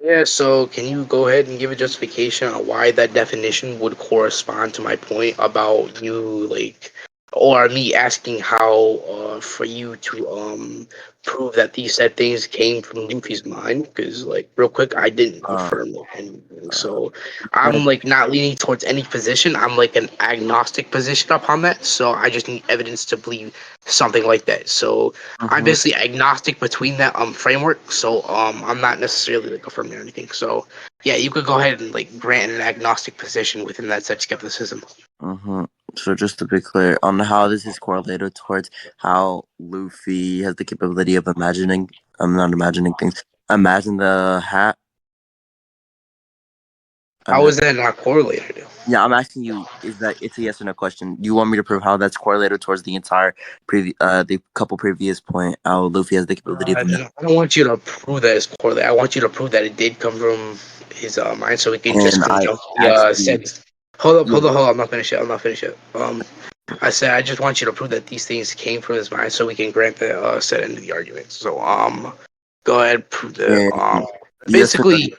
Speaker 3: Yeah, so can you go ahead and give a justification on why that definition would correspond to my point about you, like, or me asking how for you to prove that these said things came from Luffy's mind? Because, like, real quick, I didn't
Speaker 1: Uh,
Speaker 3: affirm anything,
Speaker 1: uh,
Speaker 3: so
Speaker 1: but,
Speaker 3: I'm like not leaning towards any position. I'm like an agnostic position upon that, so I just need evidence to believe something like that. So I'm
Speaker 1: mhm.
Speaker 3: basically agnostic between that framework, so I'm not necessarily like affirming or anything. So yeah, you could go ahead and like grant an agnostic position within that such skepticism.
Speaker 1: So just to be clear on how this is correlated towards how Luffy has the capability of imagining. I'm not imagining things. Imagine the hat.
Speaker 3: How
Speaker 1: And
Speaker 3: is that not correlated?
Speaker 1: yeah, I'm asking you, is that it's a yes or no question? Do you want me to prove how that's correlated towards the entire the couple previous point, how Luffy has the capability of
Speaker 3: I don't want you to prove that it's correlated. I want you to prove that it did come from his mind, so we can just
Speaker 1: and I
Speaker 3: conjunct the
Speaker 1: actually
Speaker 3: said. Hold up,
Speaker 1: yeah,
Speaker 3: hold up, hold up. I'm not finished yet. I'm not finished yet. I said I just want you to prove that these things came from his mind, so we can grant the set end of the argument. So go ahead, prove that.
Speaker 1: and yes or
Speaker 3: Basically,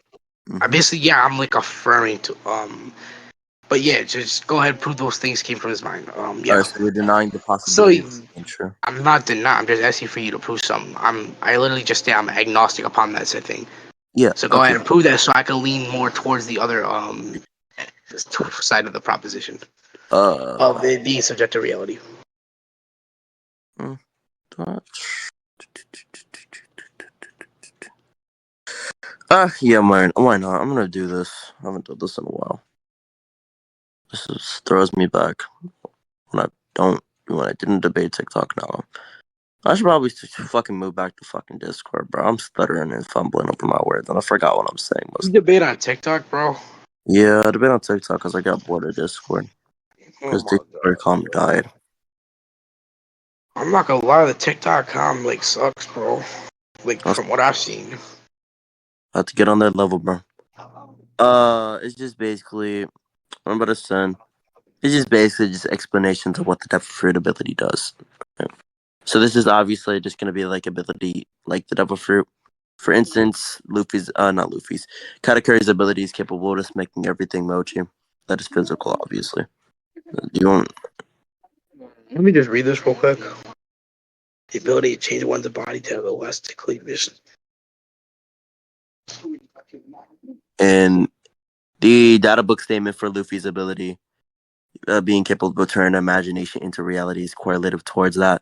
Speaker 1: no?
Speaker 3: yeah, I'm like affirming to but yeah, just go ahead, prove those things came from his mind. Yeah.
Speaker 1: Alright, so we're denying the
Speaker 3: So
Speaker 1: possibility of it being true.
Speaker 3: I'm not denying. I'm just asking for you to prove something. I literally just say I'm agnostic upon that said thing.
Speaker 1: Yeah.
Speaker 3: So go
Speaker 1: Okay.
Speaker 3: ahead and prove that so I can lean more towards the other side of the proposition of it being subject to reality.
Speaker 1: Yeah, man. Why not? I'm gonna do this. I haven't done this in a while. Throws me back when I didn't debate TikTok now. I should probably fucking move back to fucking Discord, bro. I'm stuttering and fumbling over my words, and I forgot what I'm saying.
Speaker 3: You debate on TikTok, bro?
Speaker 1: Yeah, I debate on TikTok because I got bored of Discord.
Speaker 3: Oh
Speaker 1: Because
Speaker 3: my
Speaker 1: Discord com
Speaker 3: god, bro.
Speaker 1: died.
Speaker 3: I'm not gonna lie, the TikTok com like sucks, bro. Like
Speaker 1: I
Speaker 3: from what I've seen.
Speaker 1: have to get on that level, bro. It's just basically I'm about to send. It's just basically just explanations of what the depth of fruit ability does. Okay. So this is obviously just gonna be like ability, like the depth of fruit. For instance, not Luffy's, Katakuri's ability is capable of just making everything mochi. That is physical, obviously. You don't.
Speaker 3: Let me just read this real quick. The ability to change one's body to have elastic vision.
Speaker 1: And the data book statement for Luffy's ability, being capable of turning imagination into reality, is correlative towards that.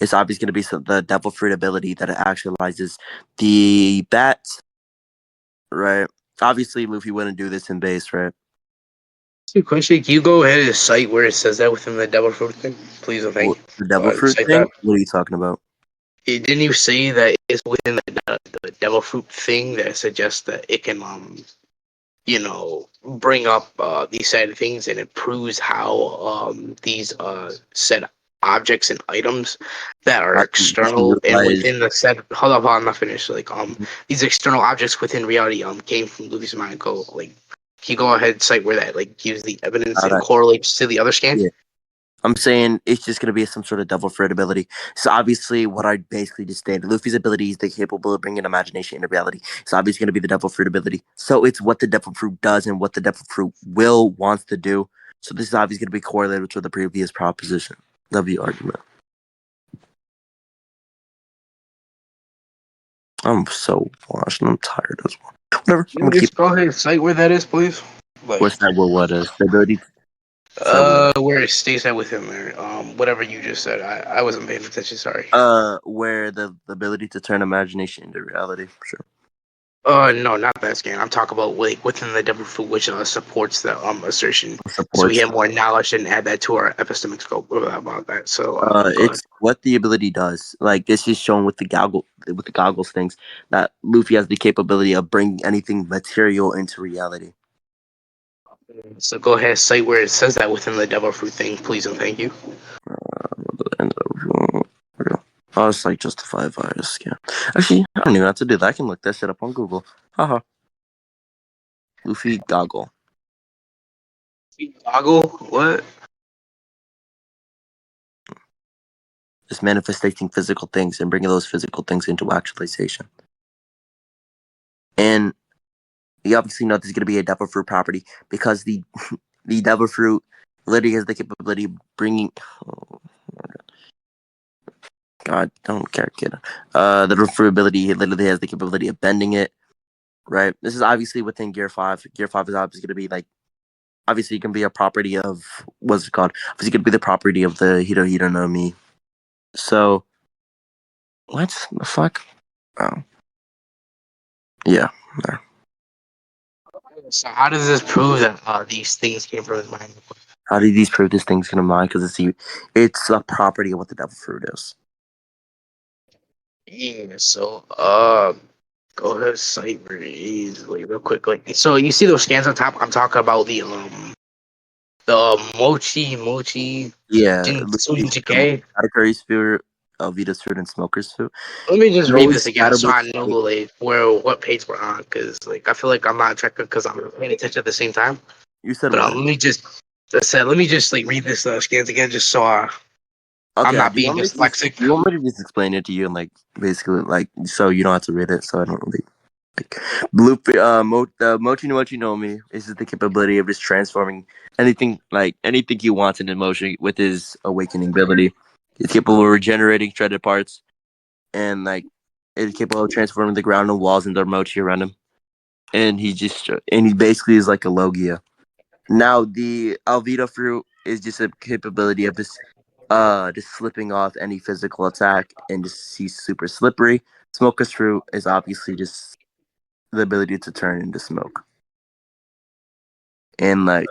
Speaker 1: It's obviously going to be the devil fruit ability that actualizes the bat, right? Obviously, Luffy wouldn't do this in base, right?
Speaker 3: Question, can you go ahead and cite where it says that within the devil fruit thing? Please and thank you.
Speaker 1: The devil fruit
Speaker 3: Cite
Speaker 1: thing?
Speaker 3: that.
Speaker 1: What are you talking about?
Speaker 3: Didn't you say that it's within the devil fruit thing that suggests that it can bring up these said things, and it proves how these said objects and items that are
Speaker 1: I can
Speaker 3: external and
Speaker 1: utilize.
Speaker 3: within the said hold up, I'm not finished. Like these external objects within reality came from Luffy's mind. Go like can you go ahead and cite where that like gives the evidence and
Speaker 1: That,
Speaker 3: correlates to the other scan?
Speaker 1: yeah. I'm saying it's just going to be some sort of devil fruit ability. So obviously, what I basically just stated, Luffy's ability is capable of bringing imagination into reality. So obviously, going to be the devil fruit ability. So it's what the devil fruit does and what the devil fruit wants to do. So this is obviously going to be correlated to the previous proposition. W argument. I'm so washed and I'm tired as well. Whatever. I'm
Speaker 3: You
Speaker 1: gonna keep.
Speaker 3: just go ahead and cite where that is, please. Like
Speaker 1: What's that? What is the ability? So
Speaker 3: where it stays that within there. Whatever you just said. I wasn't paying attention, sorry.
Speaker 1: where the ability to turn imagination into reality, for sure.
Speaker 3: No, not that scan. I'm talking about like within the devil fruit, which supports the assertion. So we
Speaker 1: Supports.
Speaker 3: have more knowledge and add that to our epistemic scope about that. So go ahead.
Speaker 1: It's what the ability does. Like this is shown with the goggles things that Luffy has the capability of bringing anything material into reality.
Speaker 3: So go ahead, cite where it says that within the devil fruit thing, please and thank you.
Speaker 1: Oh, it's like justify bias. Yeah. Actually, I don't even have to do that. I can look that shit up on Google. Haha. Luffy goggle.
Speaker 3: Goggle? What?
Speaker 1: It's manifesting physical things and bringing those physical things into actualization. And you obviously know there's going to be a devil fruit property because the the devil fruit literally has the capability of bringing. Oh, God, don't care, kid. The devil fruit ability literally has the capability of bending it. Right. This is obviously within Gear 5. Gear 5 is obviously going to be like. Obviously, it can be a property of what's it called? Obviously, it could be the property of the Hito no Mi. So, what the fuck? Oh, yeah. There.
Speaker 3: So how does this prove that these things came from his mind?
Speaker 1: How do these prove this thing's gonna mine? Because it's a property of what the devil fruit is.
Speaker 3: Yeah, so go ahead, cite where it is, like real quick. Like so you see those scans on top? I'm talking about the mochi
Speaker 1: Yeah, Luffy's
Speaker 3: Jinjike.
Speaker 1: Katakuri's food, Vita's food, and Smoker's food.
Speaker 3: Let me just read
Speaker 1: Those
Speaker 3: this again
Speaker 1: data
Speaker 3: so I
Speaker 1: books.
Speaker 3: know like where what page we're on, because like I feel like I'm not tracking because I'm paying attention at the same time.
Speaker 1: You said
Speaker 3: But
Speaker 1: what?
Speaker 3: let me just like read this scans again just so I'm
Speaker 1: Okay.
Speaker 3: not being dyslexic.
Speaker 1: Do you want me to just explain it to you and like basically like so you don't have to read it so I don't really like Luffy, Mochi no Mochi no Mi is the capability of just transforming anything he wants into motion with his awakening ability. He's capable of regenerating shredded parts and like is capable of transforming the ground and walls into mochi around him, and he basically is like a Logia. Now the Alvita fruit is just a capability of just slipping off any physical attack, and just he's super slippery. Smoker's fruit is obviously just the ability to turn into smoke, and like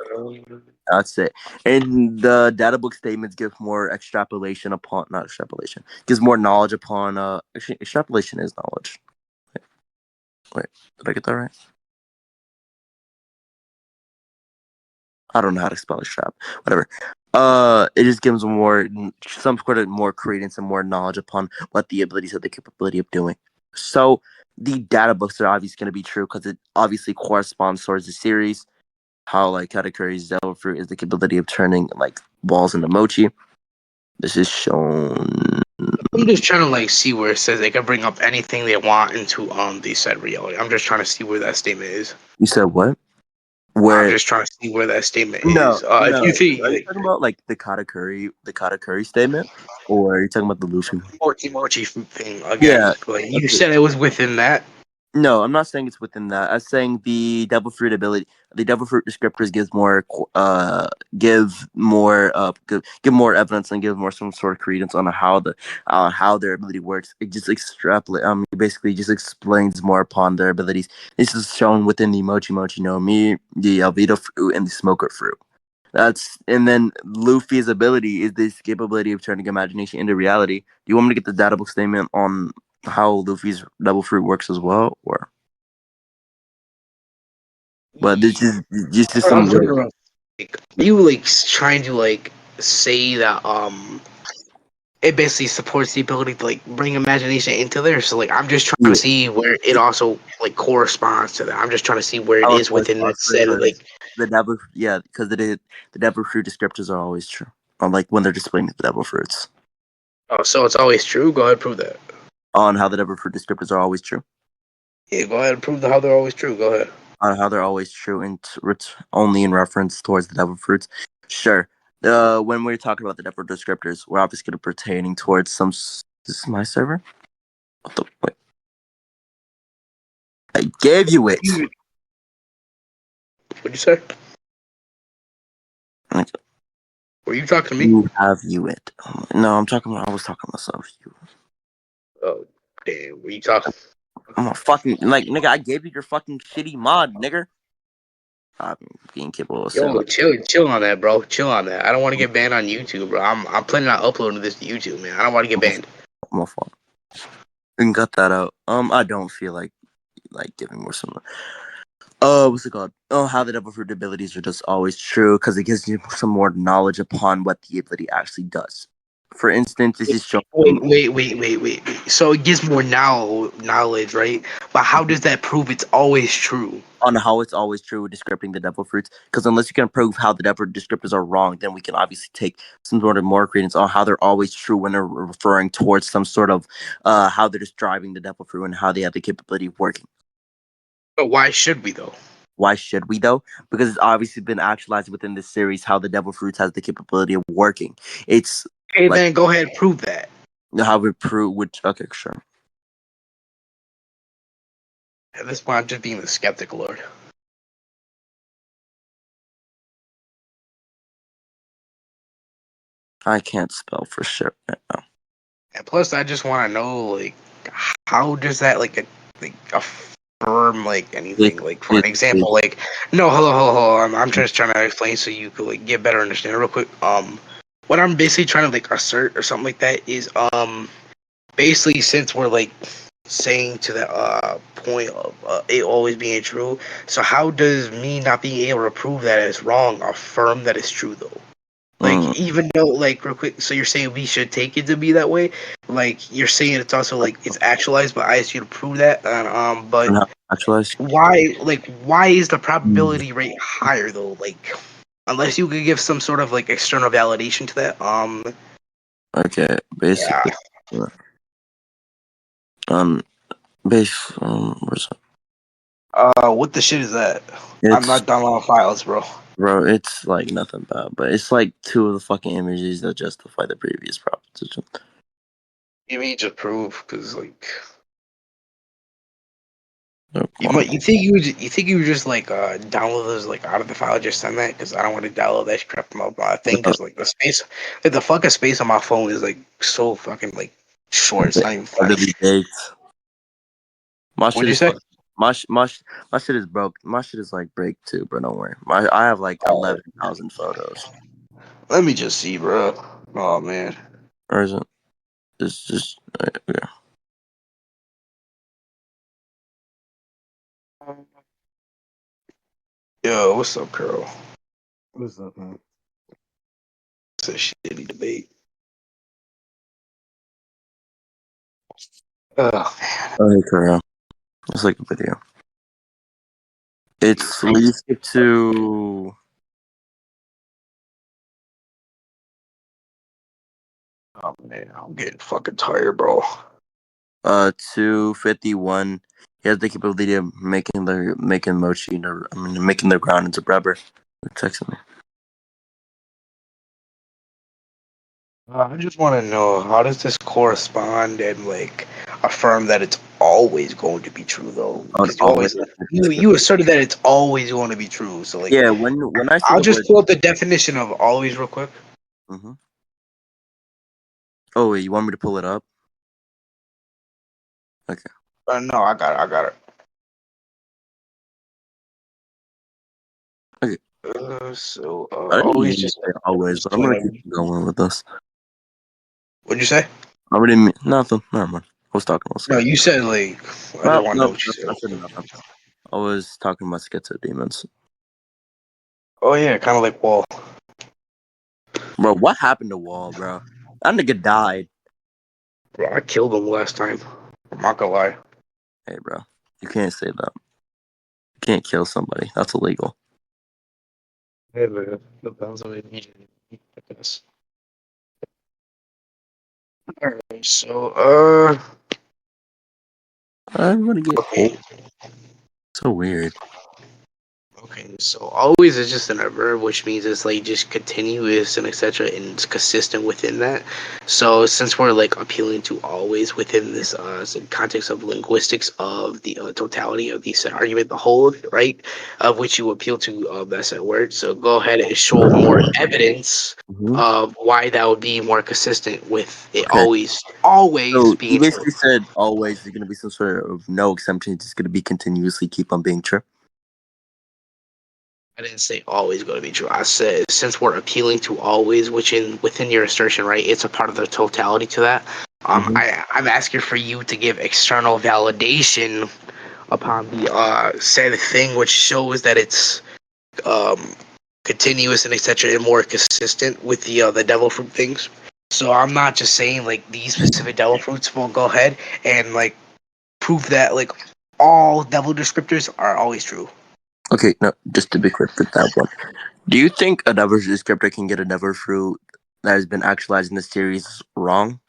Speaker 1: that's it. And the data book statements give more extrapolation upon not extrapolation gives more knowledge upon actually extrapolation is knowledge. Wait, did I get that right? I don't know how to spell extrap. Whatever. It just gives some sort of more credence and more knowledge upon what the abilities have the capability of doing. So the data books are obviously going to be true because it obviously corresponds towards the series. How like Katakuri's Devil Fruit is the capability of turning like balls into mochi. This is shown.
Speaker 3: I'm just trying to like see where it says they can bring up anything they want into the said reality. I'm just trying to see where that statement is.
Speaker 1: You said what?
Speaker 3: I'm
Speaker 1: Where?
Speaker 3: just trying to see where that statement
Speaker 1: No,
Speaker 3: is. If
Speaker 1: no.
Speaker 3: you think
Speaker 1: Are you
Speaker 3: like,
Speaker 1: talking about like the Katakuri statement, or are you talking about the Luffy one?
Speaker 3: emoji thing again,
Speaker 1: Yeah.
Speaker 3: like you
Speaker 1: Okay.
Speaker 3: said it was within that.
Speaker 1: No, I'm not saying it's within that. I'm saying the devil fruit descriptors give more evidence and give more some sort of credence on how their ability works. It just extrapolate. It basically just explains more upon their abilities. This is shown within the Mochi Mochi no Mi, the Alvida fruit, and the Smoker fruit. And then Luffy's ability is this capability of turning imagination into reality. Do you want me to get the data book statement on how Luffy's devil fruit works as well, or? But this is just
Speaker 3: I'm
Speaker 1: some
Speaker 3: trying
Speaker 1: way.
Speaker 3: to like, you like trying to like say that it basically supports the ability to like bring imagination into there. So like I'm just trying
Speaker 1: Yeah,
Speaker 3: to see where it also like corresponds to that. I'm just trying to see where it
Speaker 1: how it
Speaker 3: is within the
Speaker 1: corresponds
Speaker 3: set of like.
Speaker 1: because the devil fruit descriptors are always true. Unlike when they're displaying the devil fruits,
Speaker 3: Oh, so it's always true. Go ahead and prove that.
Speaker 1: on how the devil fruit descriptors are always true,
Speaker 3: Yeah, go ahead and prove how they're always true. Go ahead.
Speaker 1: on how they're always true, and only in reference towards the devil fruits. Sure. When we're talking about the devil descriptors, we're obviously going to pertaining towards some. This is my server. What the wait? I gave you it.
Speaker 3: What'd you say?
Speaker 1: Like,
Speaker 3: Were you talking to me?
Speaker 1: you have you it. No, I'm talking about. I was talking to myself. You.
Speaker 3: Oh, damn. Were you talking?
Speaker 1: I'm a fucking like nigga. I gave you your fucking shitty mod, nigga. I'm being capable of
Speaker 3: Yo,
Speaker 1: saying.
Speaker 3: chill on that, bro. Chill on that. I don't want to get banned on YouTube, bro. I'm planning on uploading this to YouTube, man. I don't want to get banned.
Speaker 1: I'm a fault. We can cut that out. I don't feel like giving more some. What's it called? Oh, how the devil fruit abilities are just always true because it gives you some more knowledge upon what the ability actually does. For instance, this is shown
Speaker 3: Wait. So it gives more knowledge, right? But how does that prove it's always true?
Speaker 1: on how it's always true with describing the devil fruits. Because unless you can prove how the devil descriptors are wrong, then we can obviously take some sort of more credence on how they're always true when they're referring towards some sort of how they're just driving the devil fruit and how they have the capability of working.
Speaker 3: But why should we though?
Speaker 1: Why should we though? Because it's obviously been actualized within this series how the devil fruits has the capability of working. It's
Speaker 3: Hey
Speaker 1: like
Speaker 3: man, go ahead and prove that.
Speaker 1: how we prove which okay, sure.
Speaker 3: At this point, I'm just being the skeptic, Lord.
Speaker 1: I can't spell for sure right now.
Speaker 3: And plus, I just want to know, like, how does that like affirm like anything? Like, for an
Speaker 1: It
Speaker 3: example, like, no, hello. I'm just trying to explain so you could like get better understanding real quick. What I'm basically trying to like assert or something like that is basically since we're like saying to that point of it always being true, so how does me not being able to prove that it's wrong affirm that it's true though? Like
Speaker 1: mm,
Speaker 3: even though like real quick, so you're saying we should take it to be that way? Like you're saying it's also like it's actualized, but I asked you to prove that. And, but
Speaker 1: how actualized.
Speaker 3: why is the probability rate higher though? Like unless you could give some sort of like external validation to that.
Speaker 1: Okay,
Speaker 3: Yeah.
Speaker 1: basically. Um base where's it?
Speaker 3: What the shit is that? I'm
Speaker 1: It's
Speaker 3: not downloading files, bro.
Speaker 1: bro, it's like nothing bad, but it's like two of the fucking images that justify the previous proposition.
Speaker 3: You mean just prove? Cause like
Speaker 1: No
Speaker 3: You
Speaker 1: quality.
Speaker 3: might you think you would just like download those like out of the file, just send that because I don't want to download that crap from my thing because like the space, like the fucking space on my phone is like so fucking like short. It's not even
Speaker 1: Out
Speaker 3: funny.
Speaker 1: of the dates. My
Speaker 3: What'd
Speaker 1: shit
Speaker 3: you
Speaker 1: is
Speaker 3: say?
Speaker 1: my shit is broke. My shit is like break too, bro. Don't worry. I have like 11,000 photos.
Speaker 3: Let me just see, bro. Oh man.
Speaker 1: Or is it? It's just yeah.
Speaker 3: Yo, what's up, girl?
Speaker 2: What's up, man?
Speaker 3: It's a shitty debate. Oh man.
Speaker 1: Oh, hey, Carol. It's like a video. It's least to
Speaker 3: Oh man, I'm getting fucking tired, bro.
Speaker 1: 251. He has the capability of making mochi. Making the ground into rubber. Texting me.
Speaker 3: I just want to know how does this correspond and like affirm that it's always going to be true though?
Speaker 1: Oh, it's
Speaker 3: Because you
Speaker 1: always
Speaker 3: always you asserted that it's always going to be true. So like,
Speaker 1: yeah. When I say
Speaker 3: I'll
Speaker 1: the
Speaker 3: just
Speaker 1: word.
Speaker 3: pull up the definition of always real quick.
Speaker 1: Mm-hmm. Oh wait, you want me to pull it up? Okay.
Speaker 3: No, I got it. I got it.
Speaker 1: Okay. I didn't
Speaker 3: Always
Speaker 1: mean to
Speaker 3: just
Speaker 1: say always, but I'm gonna keep going with this.
Speaker 3: What'd you say?
Speaker 1: I didn't mean nothing. Never mind. I was talking about
Speaker 3: No,
Speaker 1: something.
Speaker 3: you said like I
Speaker 1: No,
Speaker 3: just want to know
Speaker 1: no,
Speaker 3: what you
Speaker 1: I
Speaker 3: said.
Speaker 1: said nothing. I was talking about schizo demons.
Speaker 3: Oh yeah, kind of like well,
Speaker 1: Bro, what happened to Wall, bro? That nigga died.
Speaker 3: bro, I killed him last time. I'm not gonna lie.
Speaker 1: Hey, bro, you can't say that. You can't kill somebody. That's illegal.
Speaker 3: Hey, man, depends on what you need, I guess. Alright, so
Speaker 1: I'm gonna get
Speaker 3: okay.
Speaker 1: pulled. So weird.
Speaker 3: Okay, so always is just an adverb, which means it's like just continuous and etc. and it's consistent within that. So since we're like appealing to always within this context of linguistics of the totality of the said argument, the whole right of which you appeal to that said word. So go ahead and show more evidence
Speaker 1: Mm-hmm.
Speaker 3: of why that would be more consistent with it
Speaker 1: Okay.
Speaker 3: always
Speaker 1: So you
Speaker 3: being true.
Speaker 1: basically said always there's gonna be some sort of no exception. It's gonna be continuously keep on being true.
Speaker 3: I didn't say always going to be true. I said since we're appealing to always, which within your assertion, right, it's a part of the totality to that.
Speaker 1: Mm-hmm.
Speaker 3: I'm asking for you to give external validation upon the said thing, which shows that it's um continuous and etc. and more consistent with the devil fruit things. So I'm not just saying like these specific devil fruits. Will go ahead and like prove that like all devil descriptors are always true.
Speaker 1: Okay, no, just to be clear with that one. Do you think a Devil descriptor can get a Devil fruit that has been actualized in the series wrong?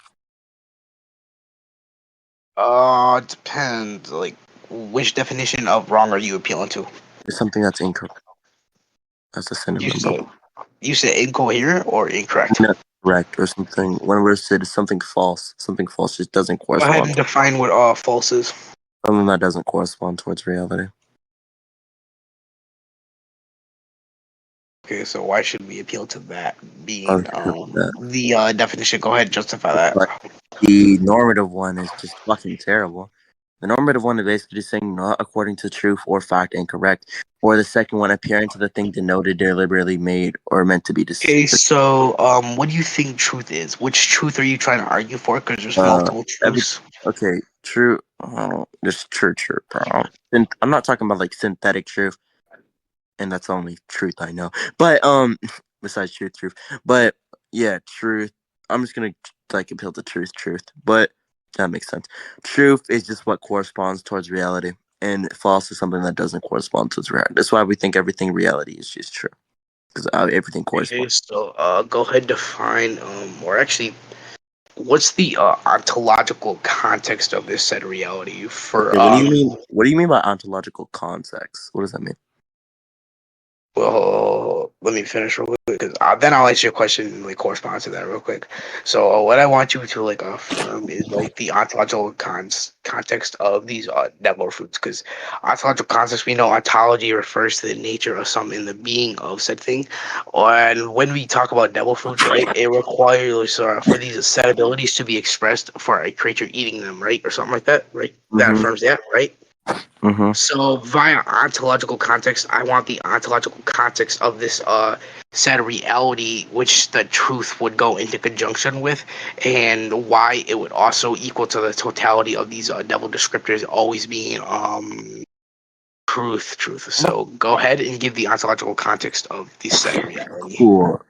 Speaker 3: It depends. Like, which definition of wrong are you appealing to?
Speaker 1: It's something that's incorrect. That's a
Speaker 3: You
Speaker 1: synonym, bro.
Speaker 3: said you said incoherent or incorrect.
Speaker 1: Not correct or something. When we're said something false, something false just doesn't
Speaker 3: Go ahead
Speaker 1: correspond
Speaker 3: and
Speaker 1: to
Speaker 3: define what false is.
Speaker 1: something that doesn't correspond towards reality.
Speaker 3: Okay, so why should we appeal to that
Speaker 1: I'll
Speaker 3: being
Speaker 1: agree with that.
Speaker 3: the definition? Go ahead, justify
Speaker 1: But
Speaker 3: that.
Speaker 1: the normative one is just fucking terrible. The normative one is basically just saying not according to truth or fact incorrect, or the second one appearing to the thing denoted, deliberately made, or meant to be
Speaker 3: Okay, so what do you think truth is? Which truth are you trying to argue for? Because there's
Speaker 1: uh
Speaker 3: multiple
Speaker 1: every
Speaker 3: truths.
Speaker 1: okay true just true bro. I'm not talking about like synthetic truth, and that's the only truth I know. But besides truth. But yeah, truth. I'm just gonna like appeal to truth. But that makes sense. Truth is just what corresponds towards reality, and false is something that doesn't correspond to reality. That's why we think everything reality is just true because everything
Speaker 3: Okay,
Speaker 1: corresponds.
Speaker 3: so go ahead define or actually what's the ontological context of this said reality for
Speaker 1: Okay, what do you mean? What do you mean by ontological context? What does that mean?
Speaker 3: well, let me finish real quick, because then I'll answer your question and like correspond to that real quick. So what I want you to like affirm is like the ontological context of these devil fruits, because ontological context, we know ontology refers to the nature of something, the being of said thing. And when we talk about devil fruits, right, it requires for these set abilities to be expressed for a creature eating them, right, or something like that, right? That affirms that, right? So via ontological context, I want the ontological context of this said reality, which the truth would go into conjunction with, and why it would also equal to the totality of these devil descriptors always being truth. So go ahead and give the ontological context of the said reality.
Speaker 1: Cool.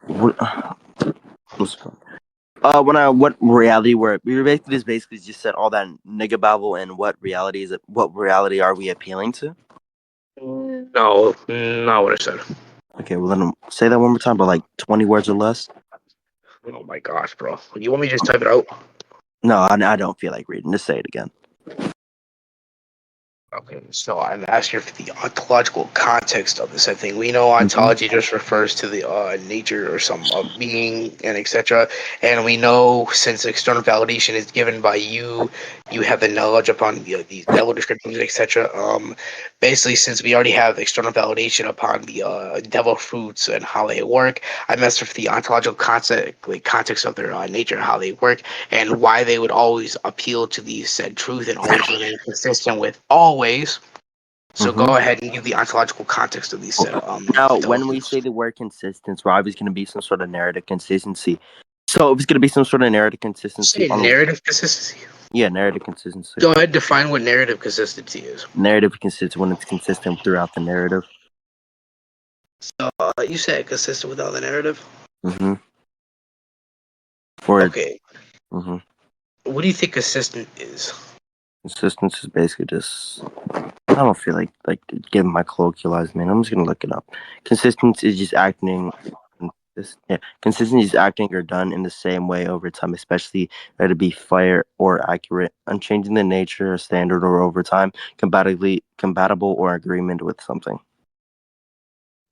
Speaker 1: What reality were we basically just said all that nigga babble, and what reality is it? What reality are we appealing to?
Speaker 3: No, not what I said.
Speaker 1: Okay, well then say that one more time, but like 20 words or less.
Speaker 3: Oh my gosh, bro! You want me to just type it out?
Speaker 1: No, I don't feel like reading. Just say it again.
Speaker 3: Okay, so I'm asking for the ontological context of this. I think we know ontology just refers to the nature or some being and etc. And we know since external validation is given by you, you have the knowledge upon these devil descriptions, etc. Basically, since we already have external validation upon the devil fruits and how they work, I'm asking for the ontological context of their nature, how they work, and why they would always appeal to the said truth and always remain consistent with always. So go ahead and give the ontological context of these said
Speaker 1: Now,
Speaker 3: devil
Speaker 1: when we
Speaker 3: fruits.
Speaker 1: say the word consistent, we're obviously going to be some sort of narrative consistency. So if it's going to be some sort of narrative consistency
Speaker 3: Say narrative consistency.
Speaker 1: narrative consistency.
Speaker 3: Go ahead, define what narrative consistency is.
Speaker 1: Narrative consists when it's consistent throughout the narrative.
Speaker 3: So you said consistent without the narrative.
Speaker 1: Or
Speaker 3: Okay. What do you think consistent is?
Speaker 1: consistency is basically just. I don't feel like giving my colloquialized name. I'm just gonna look it up. Consistency is just acting. Consistency is acting or done in the same way over time, especially whether it be fair or accurate, unchanging the nature, standard, or over time, compatible or agreement with something.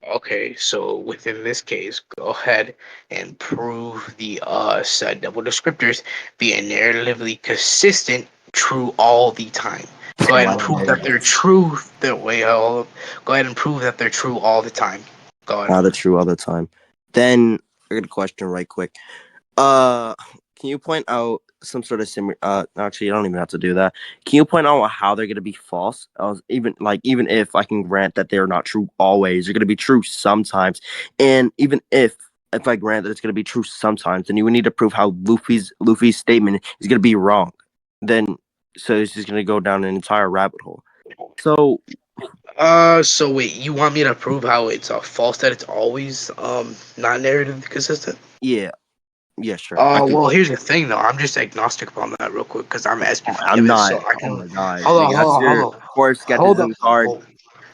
Speaker 3: Okay, so within this case, go ahead and prove the said double descriptors being narratively consistent, true all the time. Go ahead and prove that they're true. Go ahead and prove that they're true all the time. Go ahead.
Speaker 1: They're true all the time. Then I got a question right quick. Can you point out some sort of actually, you don't even have to do that. Can you point out how they're going to be false? Even if I can grant that they're not true always, they're going to be true sometimes. And even if I grant that it's going to be true sometimes, then you would need to prove how Luffy's statement is going to be wrong. Then, so it's just going to go down an entire rabbit hole. So,
Speaker 3: So wait, you want me to prove how it's false that it's always not narrative consistent?
Speaker 1: yeah, sure.
Speaker 3: Well, here's the thing, though. I'm just agnostic upon that, real quick, because I'm asking for the
Speaker 1: I'm
Speaker 3: evidence,
Speaker 1: not.
Speaker 3: so I
Speaker 1: Oh
Speaker 3: can.
Speaker 1: my god,
Speaker 3: Hold on,
Speaker 1: nigga, that's
Speaker 3: hold on,
Speaker 1: your
Speaker 3: hold on,
Speaker 1: core
Speaker 3: hold
Speaker 1: skepticism
Speaker 3: up,
Speaker 1: card.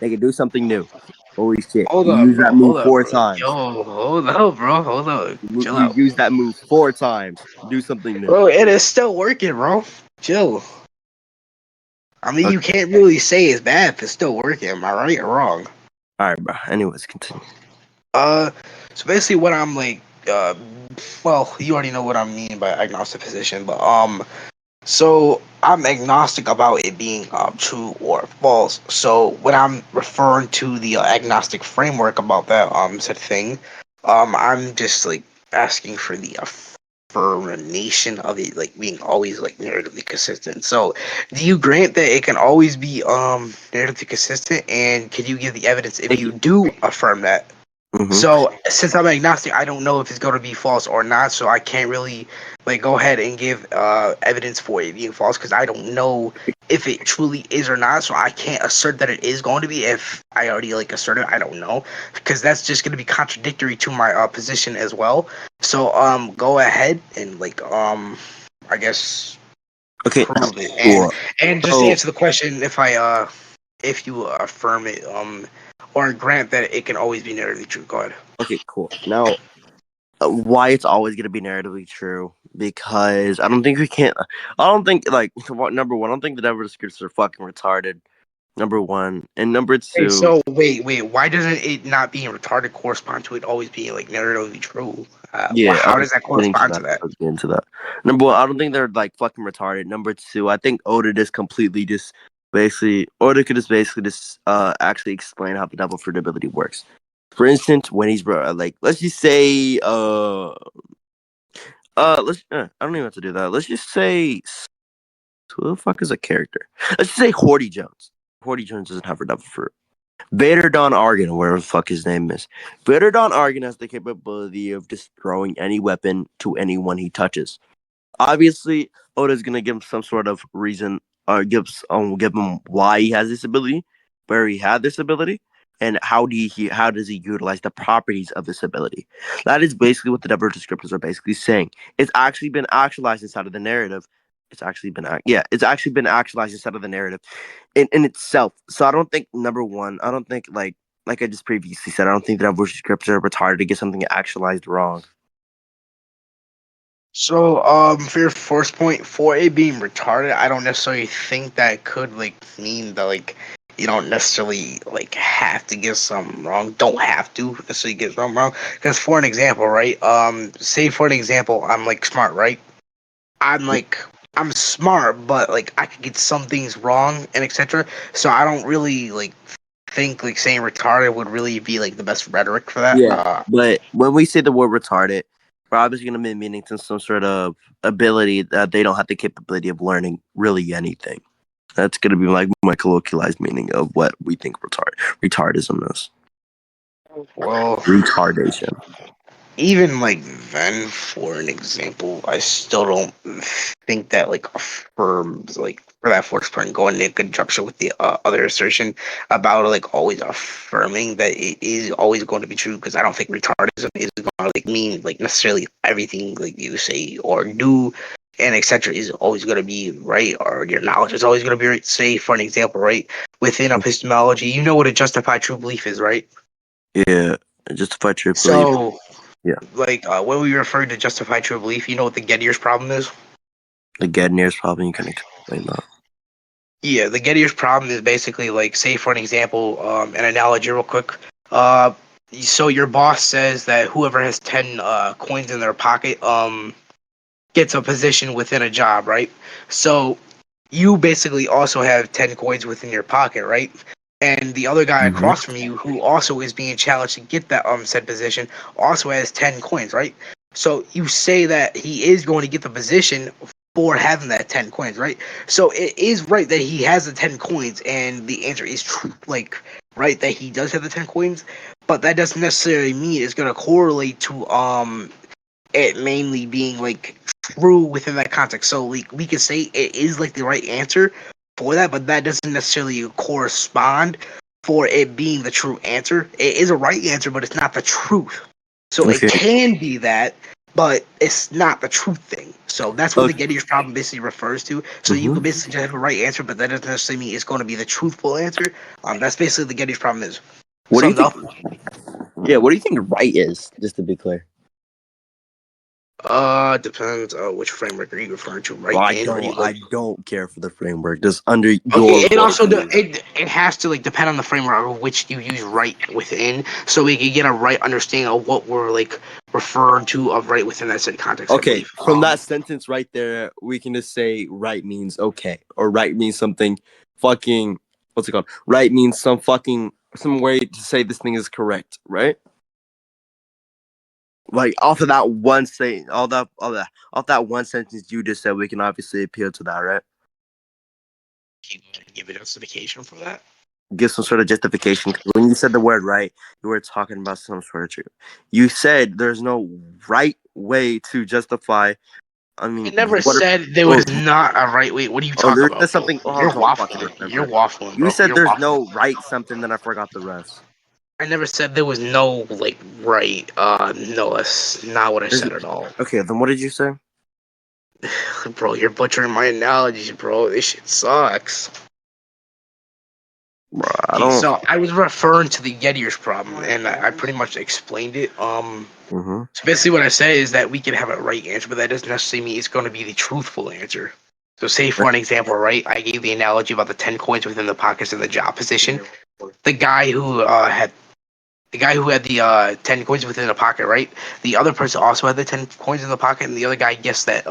Speaker 1: They can do something new. Holy shit.
Speaker 3: hold
Speaker 1: You
Speaker 3: up,
Speaker 1: use
Speaker 3: bro,
Speaker 1: that move
Speaker 3: hold up,
Speaker 1: four
Speaker 3: bro.
Speaker 1: times.
Speaker 3: Yo, hold up, bro, hold up, chill
Speaker 1: You
Speaker 3: out,
Speaker 1: use that move 4 times. Do something new.
Speaker 3: bro. It is still working, bro. Chill. I mean,
Speaker 1: Okay.
Speaker 3: you can't really say it's bad if it's still working. Am I right or wrong?
Speaker 1: Alright, bro. Anyways, continue.
Speaker 3: So basically, what I'm like, well, you already know what I mean by agnostic position, but so I'm agnostic about it being true or false. So when I'm referring to the agnostic framework about that said thing, I'm just like asking for the affirmation of it like being always like narratively consistent. So do you grant that it can always be narratively consistent, and can you give the evidence if you do affirm that? So since I'm agnostic, I don't know if it's going to be false or not. So I can't really like go ahead and give evidence for it being false because I don't know if it truly is or not. So I can't assert that it is going to be if I already like asserted. I don't know because that's just going to be contradictory to my position as well. So go ahead and like I guess
Speaker 1: Okay,
Speaker 3: prove it
Speaker 1: cool.
Speaker 3: and just
Speaker 1: So,
Speaker 3: answer the question if you affirm it or grant that it can always be narratively true. Go ahead.
Speaker 1: okay, cool. Now, why it's always going to be narratively true? Because I don't think, like, number one, I don't think the devil descriptors are fucking retarded. Number one. And number
Speaker 3: Hey,
Speaker 1: two.
Speaker 3: so wait. Why doesn't it not being retarded correspond to it always being like narratively true? How does that
Speaker 1: Getting to
Speaker 3: correspond
Speaker 1: that.
Speaker 3: to that?
Speaker 1: I was getting to that. Number one, I don't think they're like fucking retarded. Number two, I think Oda just completely just basically Oda could just basically just actually explain how the double fruit ability works. For instance, when he's like, let's just say let's I don't even have to do that. Let's just say who the fuck is a character? Let's just say Horty Jones. Horty Jones doesn't have a double fruit. Vader Don Argon, or whatever the fuck his name is. Vader Don Argon has the capability of just throwing any weapon to anyone he touches. Obviously, Oda's gonna give him some sort of reason, or give him why he has this ability, where he had this ability, and how does he utilize the properties of this ability. That is basically what the double descriptors are basically saying. It's actually been actualized inside of the narrative. It's actually been actualized inside of the narrative in itself. So I don't think number one, I don't think like I just previously said, I don't think that double descriptors are retarded to get something actualized wrong.
Speaker 3: So, for your first point, for it being retarded, I don't necessarily think that could like mean that like you don't necessarily like have to get something wrong. Don't have to necessarily get something wrong. Because for an example, right? Say for an example, I'm like smart, right? I'm like I'm smart, but like I could get some things wrong and etc. So I don't really like think like saying retarded would really be like the best rhetoric for that.
Speaker 1: Yeah, but when we say the word retarded, we're obviously going to be meaning to some sort of ability that they don't have the capability of learning really anything. That's going to be like my colloquialized meaning of what we think retardism is.
Speaker 3: Well,
Speaker 1: Retardation.
Speaker 3: even like then, for an example, I still don't think that like affirms like for that first point going in conjunction with the other assertion about like always affirming that it is always going to be true, because I don't think retardism is going to like mean like necessarily everything like you say or do and etc. is always going to be right, or your knowledge is always going to be right. Say for an example, right, within epistemology, you know what a justified true belief is, right?
Speaker 1: Yeah, justified true belief.
Speaker 3: So
Speaker 1: Yeah,
Speaker 3: like when we refer to justified true belief, you know what the Gettiers problem is?
Speaker 1: the Gednier's problem. You can explain that.
Speaker 3: Yeah, the Gettiers problem is basically like, say for an example, an analogy real quick. Uh, so your boss says that whoever has 10 coins in their pocket gets a position within a job, right? So you basically also have 10 coins within your pocket, right? And the other guy
Speaker 1: Mm-hmm.
Speaker 3: across from you, who also is being challenged to get that said position, also has 10 coins, right? So you say that he is going to get the position for having that 10 coins, right? So it is right that he has the 10 coins, and the answer is true, like, right, that he does have the 10 coins, but that doesn't necessarily mean it's going to correlate to it mainly being like true within that context. So like we could say it is like the right answer for that, but that doesn't necessarily correspond for it being the true answer. It is a right answer, but it's not the truth. So it
Speaker 1: Okay.
Speaker 3: can be that, but it's not the truth thing. So that's what the
Speaker 1: Okay.
Speaker 3: Gettier problem basically refers to. So you
Speaker 1: Mm-hmm.
Speaker 3: could basically just have a right answer, but that doesn't necessarily mean it's going to be the truthful answer. That's basically the Gettier problem is.
Speaker 1: What do you
Speaker 3: Summed
Speaker 1: think?
Speaker 3: up.
Speaker 1: Yeah, what do you think right is? Just to be clear.
Speaker 3: Depends which framework are you referring to, right
Speaker 1: Well,
Speaker 3: in, or you like.
Speaker 1: I don't care for the framework. Just under
Speaker 3: Okay,
Speaker 1: your
Speaker 3: it
Speaker 1: point
Speaker 3: also
Speaker 1: of view.
Speaker 3: it has to like depend on the framework of which you use right within, so we can get a right understanding of what we're like referring to of right within that said context. I
Speaker 1: Okay,
Speaker 3: believe.
Speaker 1: from that sentence right there, we can just say right means okay, or right means something fucking, what's it called? Right means some way to say this thing is correct, right? Like off of that one say, off that one sentence you just said, we can obviously appeal to that, right?
Speaker 3: Can you give a justification for that?
Speaker 1: Give some sort of justification. 'Cause when you said the word right, you were talking about some sort of truth. You said there's no right way to justify. I
Speaker 3: I
Speaker 1: mean,
Speaker 3: never
Speaker 1: what?
Speaker 3: said there was not a right way. What are you
Speaker 1: Oh,
Speaker 3: talking
Speaker 1: there
Speaker 3: about,
Speaker 1: is
Speaker 3: bro?
Speaker 1: something. Oh,
Speaker 3: You're
Speaker 1: don't fucking
Speaker 3: waffling. You're
Speaker 1: remember.
Speaker 3: waffling,
Speaker 1: You
Speaker 3: bro.
Speaker 1: said
Speaker 3: You're
Speaker 1: there's
Speaker 3: waffling.
Speaker 1: no right something, then I forgot the rest.
Speaker 3: I never said there was no like right. No, that's not what I
Speaker 1: There's,
Speaker 3: said at all.
Speaker 1: okay, then what did you say?
Speaker 3: Bro, you're butchering my analogies, bro. This shit sucks.
Speaker 1: Bro, I
Speaker 3: Okay,
Speaker 1: don't.
Speaker 3: so I was referring to the Gettiers problem, and I pretty much explained it.
Speaker 1: Mm-hmm.
Speaker 3: So basically what I say is that we can have a right answer, but that doesn't necessarily mean it's going to be the truthful answer. So, say for an example, right? I gave the analogy about the 10 coins within the pockets in the job position. The guy who had the 10 coins within the pocket, right? The other person also had the 10 coins in the pocket, and the other guy guessed that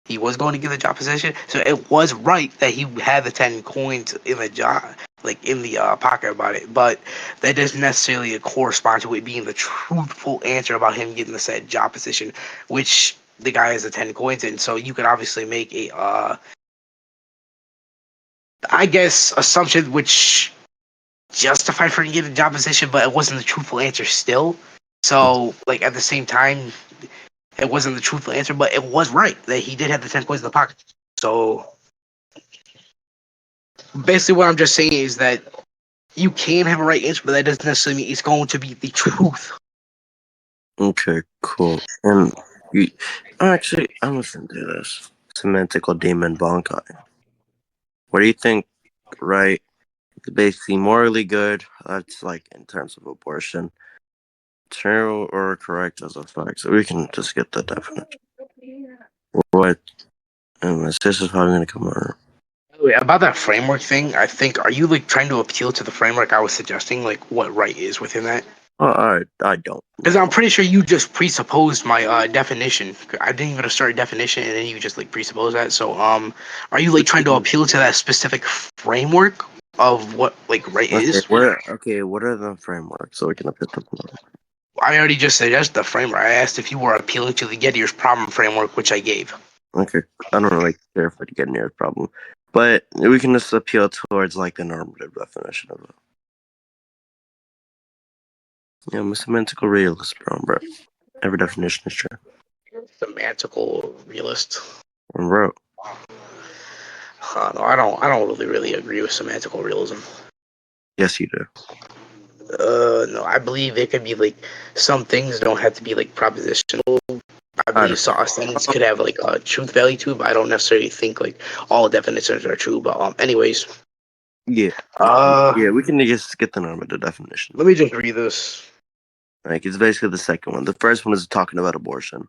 Speaker 3: he was going to get the job position. So it was right that he had the 10 coins in the job, like in the pocket about it. But that doesn't necessarily correspond to it being the truthful answer about him getting the said job position, which the guy has the 10 coins in. So you could obviously make a, I guess, assumption which justified for him to get a job position, but it wasn't the truthful answer still. So, like, at the same time, it wasn't the truthful answer, but it was right that he did have the 10 coins in the pocket. So, basically, what I'm just saying is that you can have a right answer, but that doesn't necessarily mean it's going to be the truth.
Speaker 1: Okay, cool. And you, actually, I'm listening to this. Semantical Demon Bonkai. What do you think, right? Basically, morally good. That's like in terms of abortion. True or correct as a fact. So we can just get the definition. What? And my sister's probably going to come over.
Speaker 3: Wait, about that framework thing, I think, are you like trying to appeal to the framework I was suggesting, like what right is within that?
Speaker 1: I don't.
Speaker 3: Because I'm pretty sure you just presupposed my definition. I didn't even start a definition, and then you just like presuppose that. So, are you like trying to appeal to that specific framework of what like right is?
Speaker 1: What are the frameworks so we can appeal to them?
Speaker 3: I already just suggested the framework. I asked if you were appealing to the Gettyer's problem framework, which I gave.
Speaker 1: Okay, I don't really care if I get near a problem, but we can just appeal towards like the normative definition of it. Yeah, I'm a semantical realist, bro. Every definition is true.
Speaker 3: Semantical realist.
Speaker 1: Bro.
Speaker 3: No, I don't really agree with semantical realism.
Speaker 1: Yes, you do.
Speaker 3: No, I believe it could be like some things don't have to be like propositional. I believe a sentence could have like a truth value to it, but I don't necessarily think like all definitions are true. But anyways,
Speaker 1: yeah, we can just get the normative definition.
Speaker 3: Let me just read this.
Speaker 1: Like it's basically the second one. The first one is talking about abortion.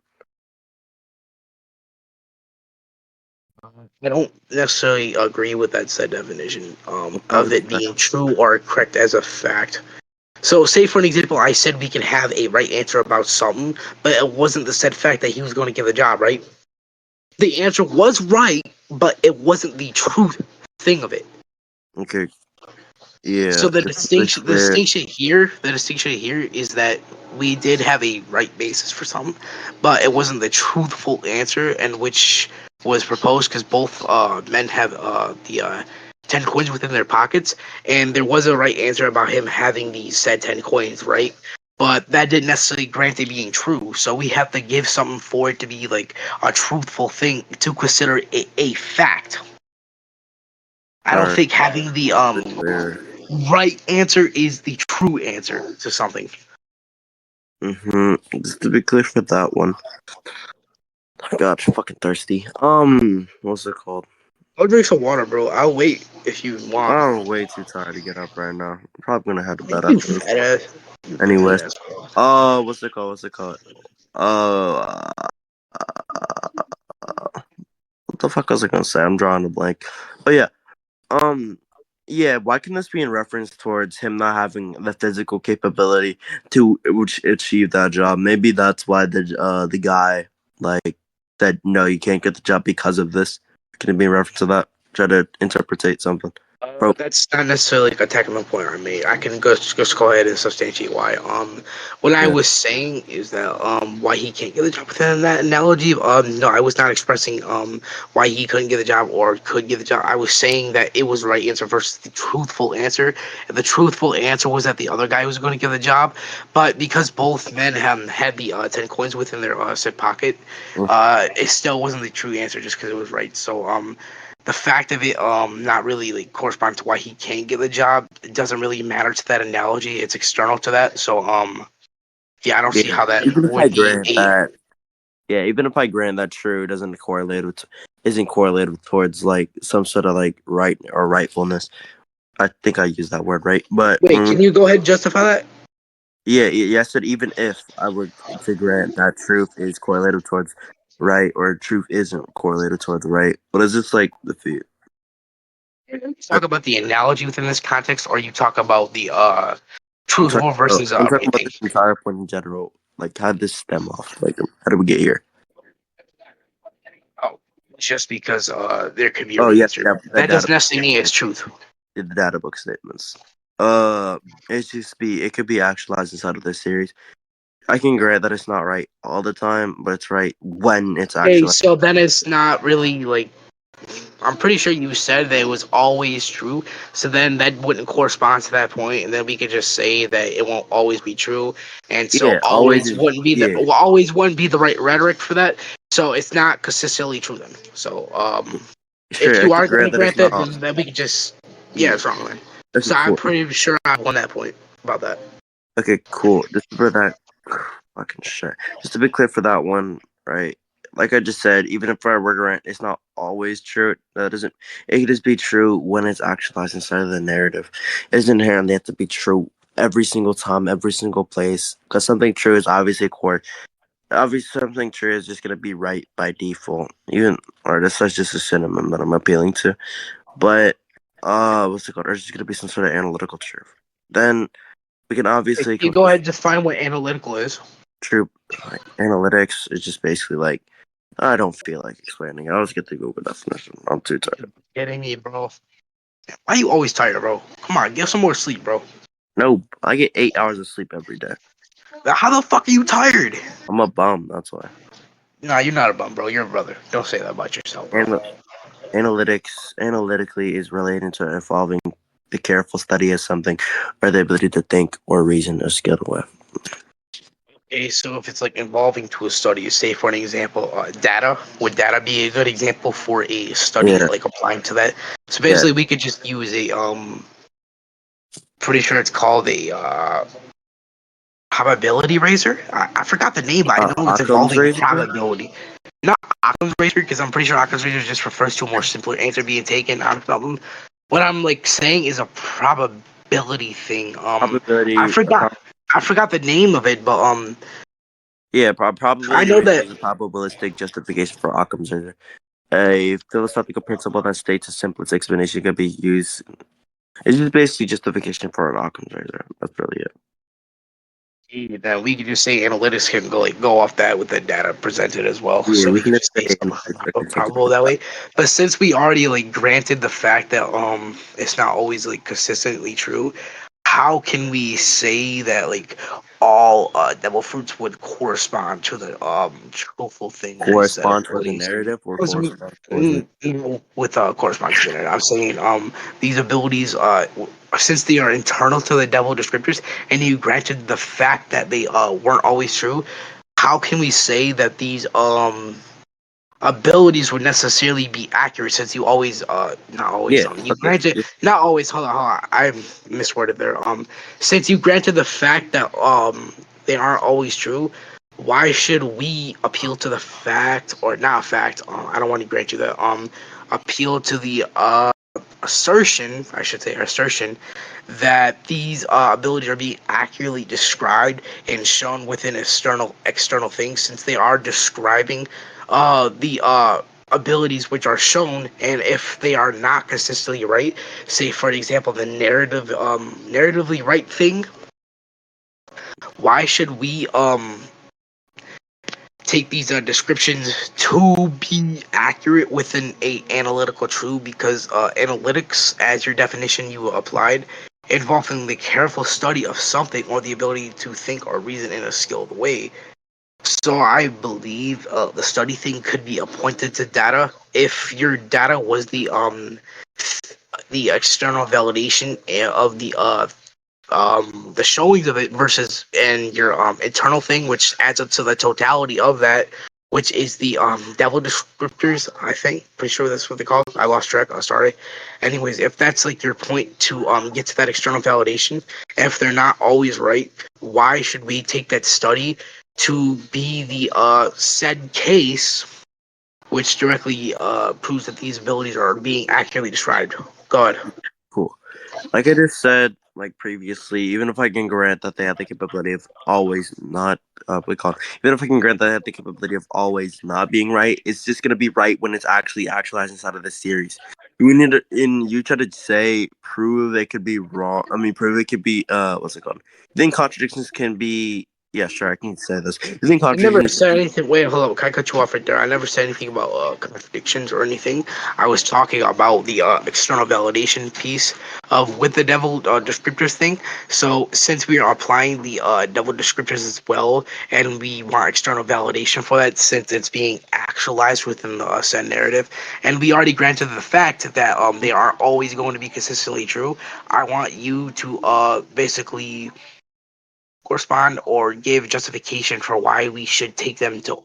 Speaker 3: I don't necessarily agree with that said definition of it being true or correct as a fact. So, say for an example, I said we can have a right answer about something, but it wasn't the said fact that he was going to get the job, right? The answer was right, but it wasn't the truth thing of it.
Speaker 1: Okay. Yeah.
Speaker 3: So the distinction here is that we did have a right basis for something, but it wasn't the truthful answer, and which was proposed because both men have the 10 coins within their pockets, and there was a right answer about him having these said 10 coins, right? But that didn't necessarily grant it being true, so we have to give something for it to be like a truthful thing to consider it a fact. I don't think having the right answer is the true answer to something.
Speaker 1: Just to be clear for that one. Oh God, I'm fucking thirsty. What's it called?
Speaker 3: I'll drink some water, bro. I'll wait if you want.
Speaker 1: I'm way too tired to get up right now. I'm probably gonna head to bed
Speaker 3: You
Speaker 1: after this.
Speaker 3: fat
Speaker 1: Anyways,
Speaker 3: ass.
Speaker 1: what's it called? Uh, what the fuck was I gonna say? I'm drawing a blank. But yeah, yeah. Why can this be in reference towards him not having the physical capability to achieve that job? Maybe that's why the guy like said no, you can't get the job because of this. Can it be in reference to that? Try to interpretate something.
Speaker 3: That's not necessarily like a technical point I made. I can just go ahead and substantiate why. What I was saying is that why he can't get the job within that analogy. No, I was not expressing why he couldn't get the job or could get the job. I was saying that it was the right answer versus the truthful answer. And the truthful answer was that the other guy was going to get the job, but because both men had the 10 coins within their said pocket, it still wasn't the true answer just because it was right. So the fact of it not really like correspond to why he can't get the job, it doesn't really matter to that analogy. It's external to that. So yeah, I don't see how that
Speaker 1: even if I
Speaker 3: would be
Speaker 1: grant that, even if I grant that true isn't correlated towards like some sort of like right or rightfulness. I think I used that word right. But
Speaker 3: wait, can you go ahead and justify that?
Speaker 1: Yeah, I said even if I were to grant that truth is correlated towards right or truth isn't correlated towards right, but it's just like
Speaker 3: Talk about the analogy within this context, or you talk about the
Speaker 1: I'm talking
Speaker 3: truthful versus
Speaker 1: I'm talking about
Speaker 3: anything.
Speaker 1: this entire point in general. Like, how did this stem off? Like, how did we get here?
Speaker 3: Oh, just because there could be a
Speaker 1: Oh yeah,
Speaker 3: reason.
Speaker 1: that
Speaker 3: That
Speaker 1: data
Speaker 3: doesn't necessarily mean it's truth.
Speaker 1: the data book statements. It could be actualized inside of this series. I can grant that it's not right all the time, but it's right when it's
Speaker 3: Okay,
Speaker 1: actually.
Speaker 3: so then it's not really like I'm pretty sure you said that it was always true. So then that wouldn't correspond to that point, and then we could just say that it won't always be true, and so
Speaker 1: Yeah, always is. Yeah,
Speaker 3: always wouldn't be the right rhetoric for that. So it's not consistently true then. So if
Speaker 1: sure. I
Speaker 3: you
Speaker 1: can
Speaker 3: are going to
Speaker 1: grant that it's
Speaker 3: grant that,
Speaker 1: not.
Speaker 3: then we could just
Speaker 1: Yeah.
Speaker 3: it's wrong then.
Speaker 1: Okay,
Speaker 3: So I'm
Speaker 1: cool.
Speaker 3: pretty sure I won that point about that.
Speaker 1: Okay, cool. Just for that fucking shit. Just to be clear for that one, right? Like I just said, even if I were grant, it's not always true. That doesn't. It can just be true when it's actualized inside of the narrative. It doesn't inherently have to be true every single time, every single place. Because something true is obviously core. Obviously, something true is just gonna be right by default. Even or that's just a synonym that I'm appealing to. But what's it called? There's just gonna be some sort of analytical truth. Then we can obviously
Speaker 3: You
Speaker 1: come
Speaker 3: go
Speaker 1: to
Speaker 3: ahead and define what analytical is.
Speaker 1: true like, analytics is just basically like I don't feel like explaining. I'll just get the Google definition. I'm too tired.
Speaker 3: Kidding me, bro. Why you always tired, bro? Come on, get some more sleep, bro.
Speaker 1: No, I get 8 hours of sleep every day.
Speaker 3: How the fuck are you tired?
Speaker 1: I'm a bum. That's why.
Speaker 3: Nah, you're not a bum, bro. You're a brother. Don't say that about yourself, bro.
Speaker 1: And analytically is related to involving the careful study of something or the ability to think or reason or skill with.
Speaker 3: Okay, so if it's like involving to a study, say for an example, data, would data be a good example for a study,
Speaker 1: Yeah,
Speaker 3: like applying to that? So
Speaker 1: yeah.
Speaker 3: basically, we could just use a pretty sure it's called a probability razor. I forgot the name, but I know it's
Speaker 1: Occam's
Speaker 3: involving
Speaker 1: razor.
Speaker 3: probability. Not Occam's razor, because I'm pretty sure Occam's razor just refers to a more simpler answer being taken out of something. What I'm like saying is a probability thing. I
Speaker 1: Probability.
Speaker 3: forgot. I forgot the name of it, but
Speaker 1: Yeah,
Speaker 3: I
Speaker 1: probability
Speaker 3: know
Speaker 1: research
Speaker 3: that
Speaker 1: is a probabilistic justification for Occam's razor. A philosophical principle that states a simplest explanation can be used. It's just basically justification for an Occam's razor. That's really it.
Speaker 3: that we could just say analytics can go off that with the data presented as well.
Speaker 1: Yeah,
Speaker 3: So
Speaker 1: we
Speaker 3: we
Speaker 1: can
Speaker 3: could
Speaker 1: just
Speaker 3: just say
Speaker 1: say
Speaker 3: something
Speaker 1: analytics are contingent
Speaker 3: probable
Speaker 1: on
Speaker 3: that
Speaker 1: that.
Speaker 3: way. But since we already like granted the fact that it's not always like consistently true, how can we say that like all devil fruits would correspond to the truthful thing with these set of
Speaker 1: Correspond toward the
Speaker 3: abilities?
Speaker 1: narrative or
Speaker 3: Because
Speaker 1: correspond towards it.
Speaker 3: with corresponding to the internet, I'm saying these abilities since they are internal to the devil descriptors, and you granted the fact that they weren't always true, how can we say that these abilities would necessarily be accurate since you always not always
Speaker 1: Yeah.
Speaker 3: you
Speaker 1: Okay.
Speaker 3: granted not always hold on I misworded there since you granted the fact that they aren't always true, why should we appeal to the fact or not fact I don't want to grant you that appeal to the assertion, I should say, assertion that these abilities are being accurately described and shown within external things, since they are describing the abilities which are shown, and if they are not consistently right, say for example the narratively right thing, why should we take these descriptions to be accurate within a analytical true? Because analytics, as your definition you applied, involving the careful study of something or the ability to think or reason in a skilled way. So I believe the study thing could be appointed to data if your data was the external validation of the showings of it versus and your internal thing, which adds up to the totality of that, which is the devil descriptors. I think pretty sure that's what they call it. I lost track. Oh, sorry. Anyways, if that's like your point to get to that external validation, if they're not always right, why should we take that study to be the said case, which directly proves that these abilities are being accurately described? God.
Speaker 1: Cool. Like I just said, like previously, even if I can grant that they have the capability of always not, even if I can grant that they have the capability of always not being right, it's just gonna be right when it's actually actualized inside of the series. We need to, you try to say prove it could be wrong. I mean, prove it could be what's it called? You think contradictions can be? Yeah, sure, I can say this. You think
Speaker 3: I never
Speaker 1: contradictions?
Speaker 3: said anything. Wait, hold up. Can I cut you off right there? I never said anything about contradictions or anything. I was talking about the external validation piece of with the devil descriptors thing. So since we are applying the devil descriptors as well, and we want external validation for that, since it's being actualized within the set narrative, and we already granted the fact that they are always going to be consistently true. I want you to basically correspond or give justification for why we should take them to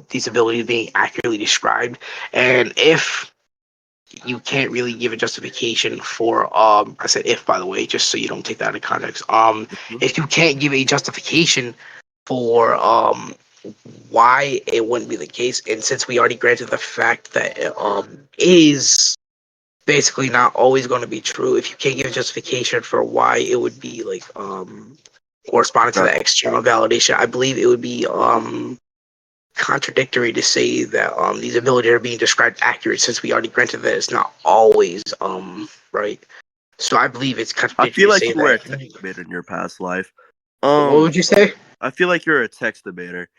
Speaker 3: these abilities being accurately described. And if you can't really give a justification for I said if, by the way, just so you don't take that out of context. If you can't give a justification for why it wouldn't be the case, and since we already granted the fact that is basically not always going to be true, if you can't give a justification for why it would be like corresponding to
Speaker 1: No,
Speaker 3: that external validation, I believe it would be contradictory to say that these abilities are being described accurate, since we already granted that it's not always right. So I believe it's
Speaker 1: I
Speaker 3: contradictory
Speaker 1: feel
Speaker 3: to
Speaker 1: like
Speaker 3: say
Speaker 1: you were a
Speaker 3: that.
Speaker 1: text debater in your past life.
Speaker 3: What would you say?
Speaker 1: I feel like you're a text debater.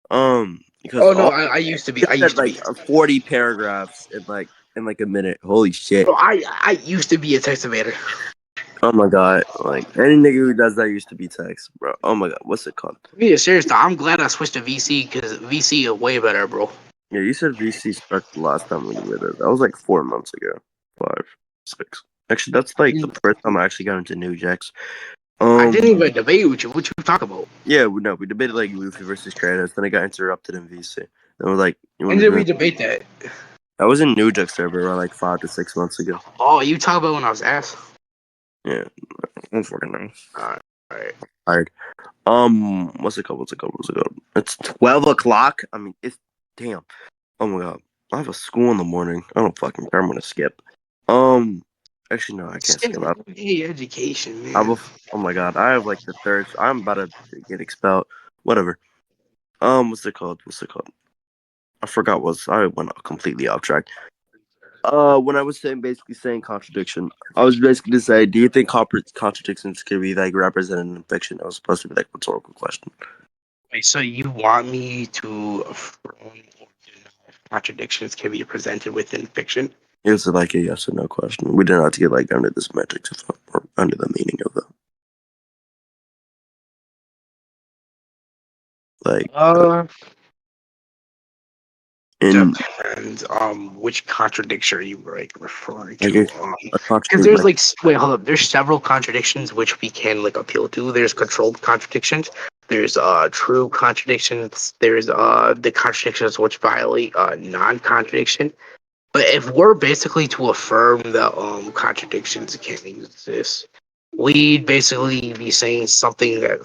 Speaker 1: Because
Speaker 3: Oh no,
Speaker 1: all
Speaker 3: I used to be.
Speaker 1: you
Speaker 3: I
Speaker 1: said
Speaker 3: used to
Speaker 1: like
Speaker 3: be.
Speaker 1: 40 paragraphs in like a minute. Holy shit!
Speaker 3: Bro, I used to be a text debater.
Speaker 1: Oh my god! Like any nigga who does that used to be text, bro. Oh my god, what's it called?
Speaker 3: Yeah, serious though. I'm glad I switched to VC because VC is way better, bro.
Speaker 1: Yeah, you said VC sucked the last time we did it. That was like 4 months ago, 5, 6. Actually, that's like the first time I actually got into New Jax.
Speaker 3: I didn't
Speaker 1: Um,
Speaker 3: even debate with you. What you talk about?
Speaker 1: yeah, we debated like Luffy versus Kratos. Then I got interrupted in VC. Then we're like, you
Speaker 3: When
Speaker 1: want to
Speaker 3: did
Speaker 1: do
Speaker 3: we
Speaker 1: it?
Speaker 3: debate that?
Speaker 1: I was in New Jax server around like 5 to 6 months ago.
Speaker 3: Oh, you talk about when I was asked.
Speaker 1: Yeah, I'm fucking nice.
Speaker 3: Alright.
Speaker 1: Tired. What's it called? It's 12 o'clock. I mean, it's damn. Oh my god, I have a school in the morning. I don't fucking care. I'm gonna skip. Actually no, I can't skip.
Speaker 3: Hey, education,
Speaker 1: I
Speaker 3: man.
Speaker 1: will. Oh my god, I have like the third. I'm about to get expelled. Whatever. What's it called? I forgot. I went completely off track. When I was basically saying contradiction, I was basically to say, do you think contradictions can be like represented in fiction? It was supposed to be like a rhetorical question.
Speaker 3: Wait, so you want me to affirm or deny if contradictions can be presented within fiction?
Speaker 1: It was like a yes or no question. We didn't have to get like under the semantics of it or under the meaning of it. Like
Speaker 3: Uh,
Speaker 1: in
Speaker 3: depends which contradiction are you like referring
Speaker 1: like
Speaker 3: to.
Speaker 1: a
Speaker 3: Because
Speaker 1: contradict
Speaker 3: there's
Speaker 1: like
Speaker 3: like wait, hold up. There's several contradictions which we can like appeal to. There's controlled contradictions. There's true contradictions. There's the contradictions which violate non-contradiction. But if we're basically to affirm that contradictions can't exist, we'd basically be saying something that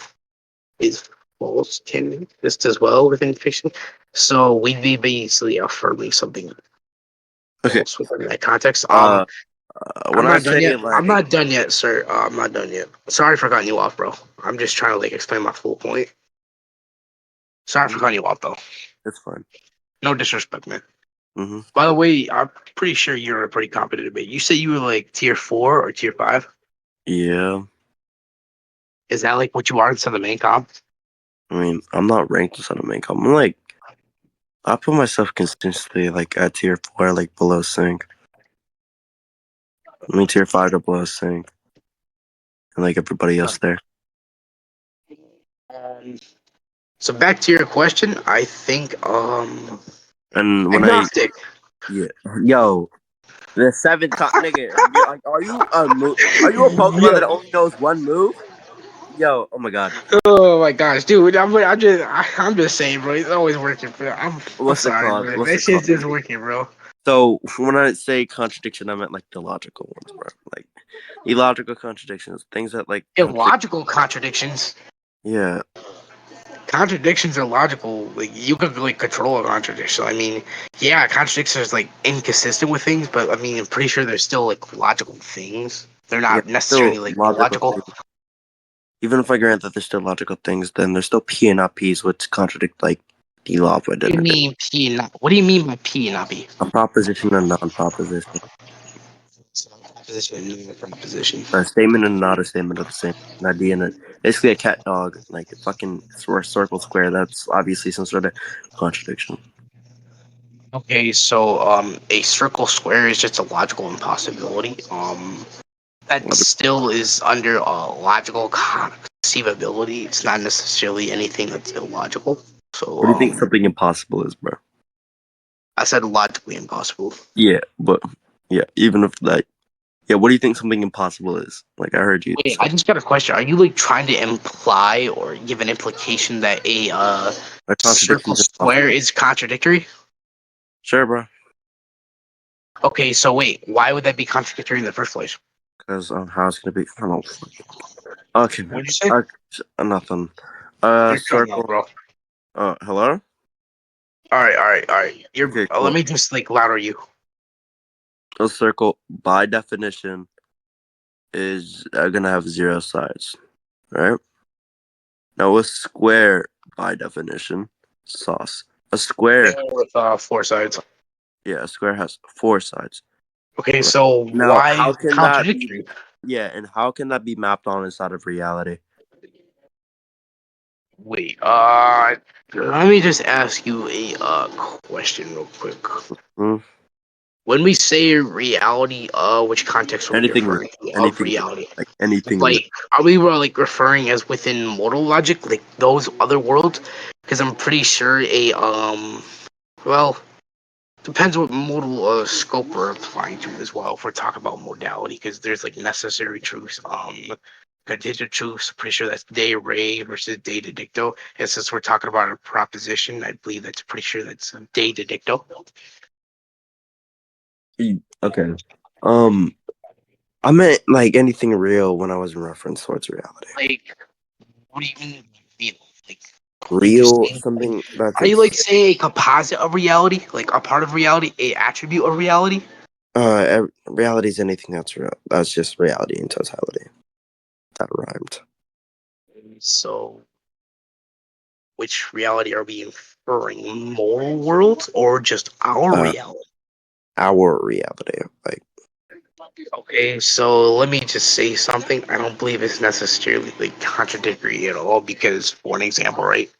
Speaker 3: is false can exist as well within fiction. So we'd be basically affirming something
Speaker 1: okay.
Speaker 3: false within that context.
Speaker 1: When
Speaker 3: I'm
Speaker 1: I
Speaker 3: not done
Speaker 1: say
Speaker 3: yet. I'm
Speaker 1: like
Speaker 3: not done yet, sir. I'm not done yet. Sorry for cutting you off, bro. I'm just trying to like explain my full point. Sorry for cutting you off, though.
Speaker 1: it's fine.
Speaker 3: No disrespect, man.
Speaker 1: Hmm.
Speaker 3: By the way, I'm pretty sure you're a pretty competent debate. You said you were like tier 4 or tier 5.
Speaker 1: Yeah.
Speaker 3: Is that like what you are instead of the main comp?
Speaker 1: I mean, I'm not ranked as a main comp. I'm like, I put myself consistently like at tier 4, like below sync. I mean, tier 5 to below sync, and like everybody else there.
Speaker 3: Um, so back to your question, I think
Speaker 1: And when
Speaker 3: agnostic.
Speaker 1: yeah, yo, the seventh nigga, are you a Pokemon
Speaker 3: Yeah.
Speaker 1: that only knows one move? Yo, oh my god,
Speaker 3: Oh my gosh, dude! I'm just saying, bro. It's always working, bro. I'm
Speaker 1: what's it
Speaker 3: sorry,
Speaker 1: called?
Speaker 3: bro.
Speaker 1: What's
Speaker 3: That
Speaker 1: it called?
Speaker 3: shit's just working, bro.
Speaker 1: So when I say contradiction, I meant like the logical ones, bro. Like illogical contradictions, things that like
Speaker 3: Illogical contradictions.
Speaker 1: yeah.
Speaker 3: Contradictions are logical. Like you could like control a contradiction. I mean, yeah, contradictions is like inconsistent with things, but I mean, I'm pretty sure there's still like logical things. They're not necessarily
Speaker 1: still
Speaker 3: like
Speaker 1: logical
Speaker 3: illogical.
Speaker 1: things. Even if I grant that they're still logical things, then there's still P and not P's, which contradict like the law of
Speaker 3: What do you
Speaker 1: identity.
Speaker 3: mean P and not? What do you mean by P and not P?
Speaker 1: A proposition and a non-proposition.
Speaker 3: Proposition and proposition.
Speaker 1: A statement and not a statement are the same. An idea and basically a cat dog, like a fucking circle square. That's obviously some sort of contradiction.
Speaker 3: Okay, so a circle square is just a logical impossibility. That still is under logical conceivability. It's not necessarily anything that's illogical. So
Speaker 1: What do you think something impossible is, bro?
Speaker 3: I said logically impossible.
Speaker 1: Yeah, but yeah, even if like, yeah, what do you think something impossible is? Like I heard you.
Speaker 3: Wait, I just got a question. Are you like trying to imply or give an implication that a
Speaker 1: A contradiction
Speaker 3: circle
Speaker 1: is
Speaker 3: square
Speaker 1: impossible.
Speaker 3: is contradictory?
Speaker 1: Sure, bro.
Speaker 3: Okay, so wait, why would that be contradictory in the first place?
Speaker 1: Because how it's gonna be. I don't know. Okay,
Speaker 3: What did you say?
Speaker 1: nothing.
Speaker 3: You're cutting out,
Speaker 1: Circle.
Speaker 3: bro.
Speaker 1: Hello.
Speaker 3: All right. You're.
Speaker 1: Okay,
Speaker 3: Let
Speaker 1: cool.
Speaker 3: me just like louder you.
Speaker 1: A circle, by definition, is gonna have 0 sides, right? Now, a square, by definition, sauce. A square,
Speaker 3: With 4 sides.
Speaker 1: yeah, a square has 4 sides.
Speaker 3: Okay,
Speaker 1: Right.
Speaker 3: so
Speaker 1: Now,
Speaker 3: why
Speaker 1: how
Speaker 3: is it
Speaker 1: can that be?
Speaker 3: contradictory?
Speaker 1: Yeah, and how can that be mapped on inside of reality?
Speaker 3: Wait, let me just ask you a question real quick.
Speaker 1: Hmm?
Speaker 3: When we say reality, which context are we
Speaker 1: Anything real?
Speaker 3: referring to of
Speaker 1: Anything real?
Speaker 3: reality?
Speaker 1: Like anything real?
Speaker 3: Like, are we like referring as within modal logic, like those other worlds? Because I'm pretty sure a well, depends what modal scope we're applying to as well. If we're talking about modality, because there's like necessary truths, contingent truths. Pretty sure that's de re versus de de dicto. And since we're talking about a proposition, I believe that's pretty sure that's de de dicto.
Speaker 1: Okay. I meant like anything real when I was in reference towards reality.
Speaker 3: Like, what do you mean real? Like, are you just
Speaker 1: Real,
Speaker 3: saying, like,
Speaker 1: something that's
Speaker 3: are you like saying a composite of reality, like a part of reality, a attribute of reality?
Speaker 1: reality is anything that's real. That's just reality in totality. That rhymed.
Speaker 3: So, which reality are we inferring? Moral worlds or just our
Speaker 1: Uh,
Speaker 3: reality?
Speaker 1: our reality. Like,
Speaker 3: Okay, so let me just say something. I don't believe it's necessarily like contradictory at all because, for an example, right?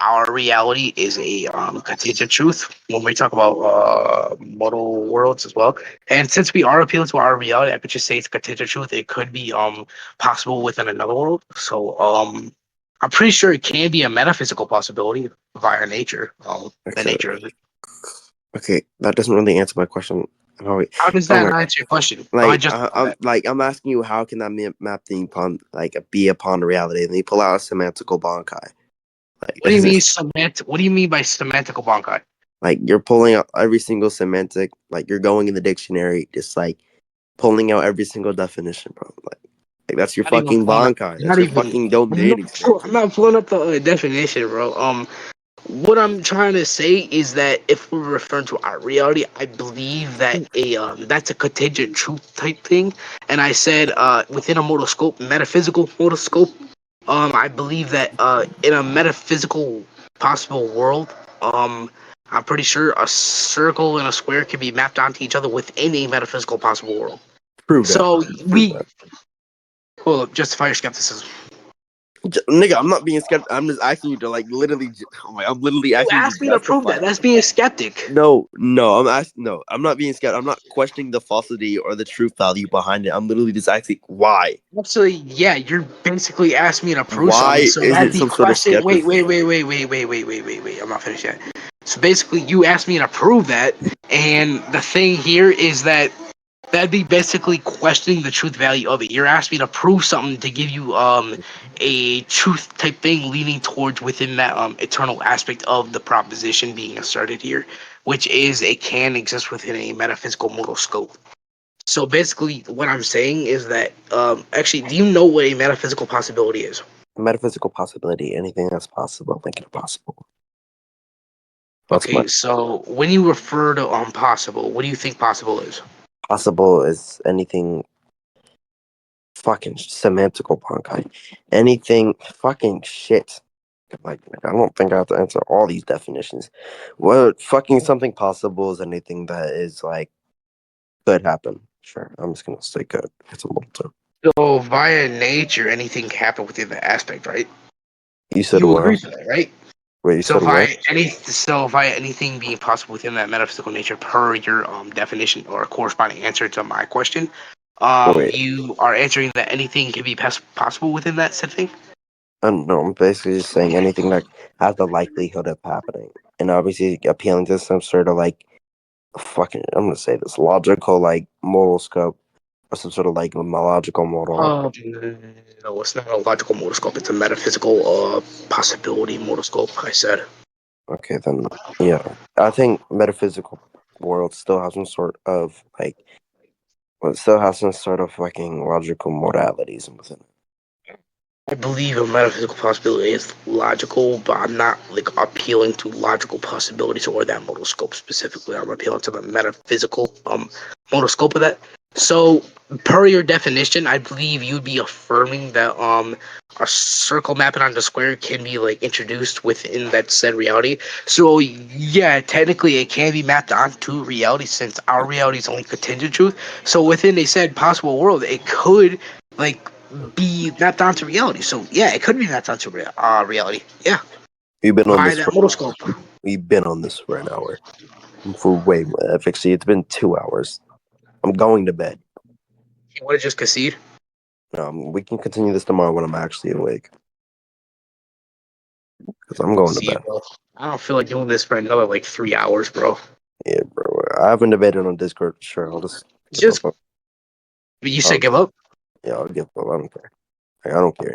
Speaker 3: Our reality is a contingent truth when we talk about modal worlds as well. And since we are appealing to our reality, I could just say it's contingent truth. It could be possible within another world. So I'm pretty sure it can be a metaphysical possibility via nature. The
Speaker 1: actually,
Speaker 3: nature of it.
Speaker 1: okay, that doesn't really answer my question.
Speaker 3: How does
Speaker 1: Oh
Speaker 3: that
Speaker 1: my,
Speaker 3: not answer your question? How I
Speaker 1: like
Speaker 3: justify that?
Speaker 1: I'm asking you, how can that map thing upon like be upon reality? And then you pull out a semantical bonkai. Like,
Speaker 3: What do you mean What do you mean by semantical bonkai?
Speaker 1: like you're pulling out every single semantic. Like you're going in the dictionary, just like pulling out every single definition, bro. Like that's your
Speaker 3: Not even
Speaker 1: fucking
Speaker 3: pulling up.
Speaker 1: bonkai. That's
Speaker 3: Not
Speaker 1: your
Speaker 3: even.
Speaker 1: fucking domain
Speaker 3: I'm
Speaker 1: extension.
Speaker 3: not pulling up the definition, bro. What I'm trying to say is that if we're referring to our reality, I believe that a that's a contingent truth type thing. And I said within a modal scope, metaphysical modal scope, I believe that in a metaphysical possible world, I'm pretty sure a circle and a square can be mapped onto each other within a metaphysical possible world.
Speaker 1: Prove that.
Speaker 3: So
Speaker 1: Prove
Speaker 3: we
Speaker 1: that.
Speaker 3: hold up, justify your skepticism.
Speaker 1: Nigga, I'm not being skeptical. I'm just asking you to like literally. I'm literally
Speaker 3: You
Speaker 1: asking you to
Speaker 3: asked me to prove
Speaker 1: justify
Speaker 3: that.
Speaker 1: it.
Speaker 3: That's being a skeptic.
Speaker 1: No. I'm asking. No, I'm not being skeptical. I'm not questioning the falsity or the truth value behind it. I'm literally just asking why.
Speaker 3: Absolutely, yeah. You're basically asking me to prove something.
Speaker 1: Why
Speaker 3: So
Speaker 1: is
Speaker 3: that
Speaker 1: it
Speaker 3: the
Speaker 1: some sort of
Speaker 3: question.
Speaker 1: skepticism?
Speaker 3: Wait. I'm not finished yet. So basically, you asked me to prove that, and the thing here is that that'd be basically questioning the truth value of it. You're asking me to prove something to give you a truth type thing leaning towards within that eternal aspect of the proposition being asserted here, which is it can exist within a metaphysical modal scope. So basically, what I'm saying is that actually, do you know what a metaphysical possibility is?
Speaker 1: Metaphysical possibility. Anything that's possible, make it possible. That's my
Speaker 3: Okay, so when you refer to possible, what do you think possible is?
Speaker 1: possible is anything. fucking semantical bunkai. Anything fucking shit. Like, I don't think I have to answer all these definitions. What fucking something possible is anything that is like could happen. Sure, I'm just gonna say good. It's a modal term.
Speaker 3: So via nature, anything can happen within the aspect, right?
Speaker 1: You said
Speaker 3: You
Speaker 1: what?
Speaker 3: agree to that, right?
Speaker 1: Wait, you
Speaker 3: So
Speaker 1: said what?
Speaker 3: via anything being possible within that metaphysical nature, per your definition or corresponding answer to my question,
Speaker 1: Wait,
Speaker 3: you are answering that anything can be possible within that said thing.
Speaker 1: no, I'm basically just saying anything that has the likelihood of happening, and obviously appealing to some sort of like fucking. I'm gonna say this logical like moral scope or some sort of like logical model.
Speaker 3: No, it's not a logical motoscope. It's a metaphysical possibility motoscope. I said.
Speaker 1: Okay, then yeah, I think metaphysical world still has some sort of like, well, it still has some sort of fucking logical modalities within it.
Speaker 3: I believe a metaphysical possibility is logical, but I'm not like appealing to logical possibilities or that modal scope specifically. I'm appealing to the metaphysical modal scope of that. So, per your definition, I believe you'd be affirming that a circle mapping on the square can be like introduced within that said reality. So yeah, technically it can be mapped onto reality since our reality is only contingent truth. So within a said possible world, it could like be mapped onto reality. So yeah, it could be mapped onto reality. Yeah,
Speaker 1: We've been on
Speaker 3: via
Speaker 1: this
Speaker 3: that
Speaker 1: for
Speaker 3: motoscope.
Speaker 1: we've been on this for an hour. For way more. Actually, it's been 2 hours. I'm going to bed.
Speaker 3: You want to just concede?
Speaker 1: We can continue this tomorrow when I'm actually awake. Because I'm going to
Speaker 3: See,
Speaker 1: bed.
Speaker 3: bro. I don't feel like doing this for another like 3 hours, bro.
Speaker 1: Yeah, bro. I haven't debated on Discord. Sure, I'll just give
Speaker 3: Just
Speaker 1: up.
Speaker 3: you said give up.
Speaker 1: Yeah, I'll give up. I don't care. Like, I don't care anymore.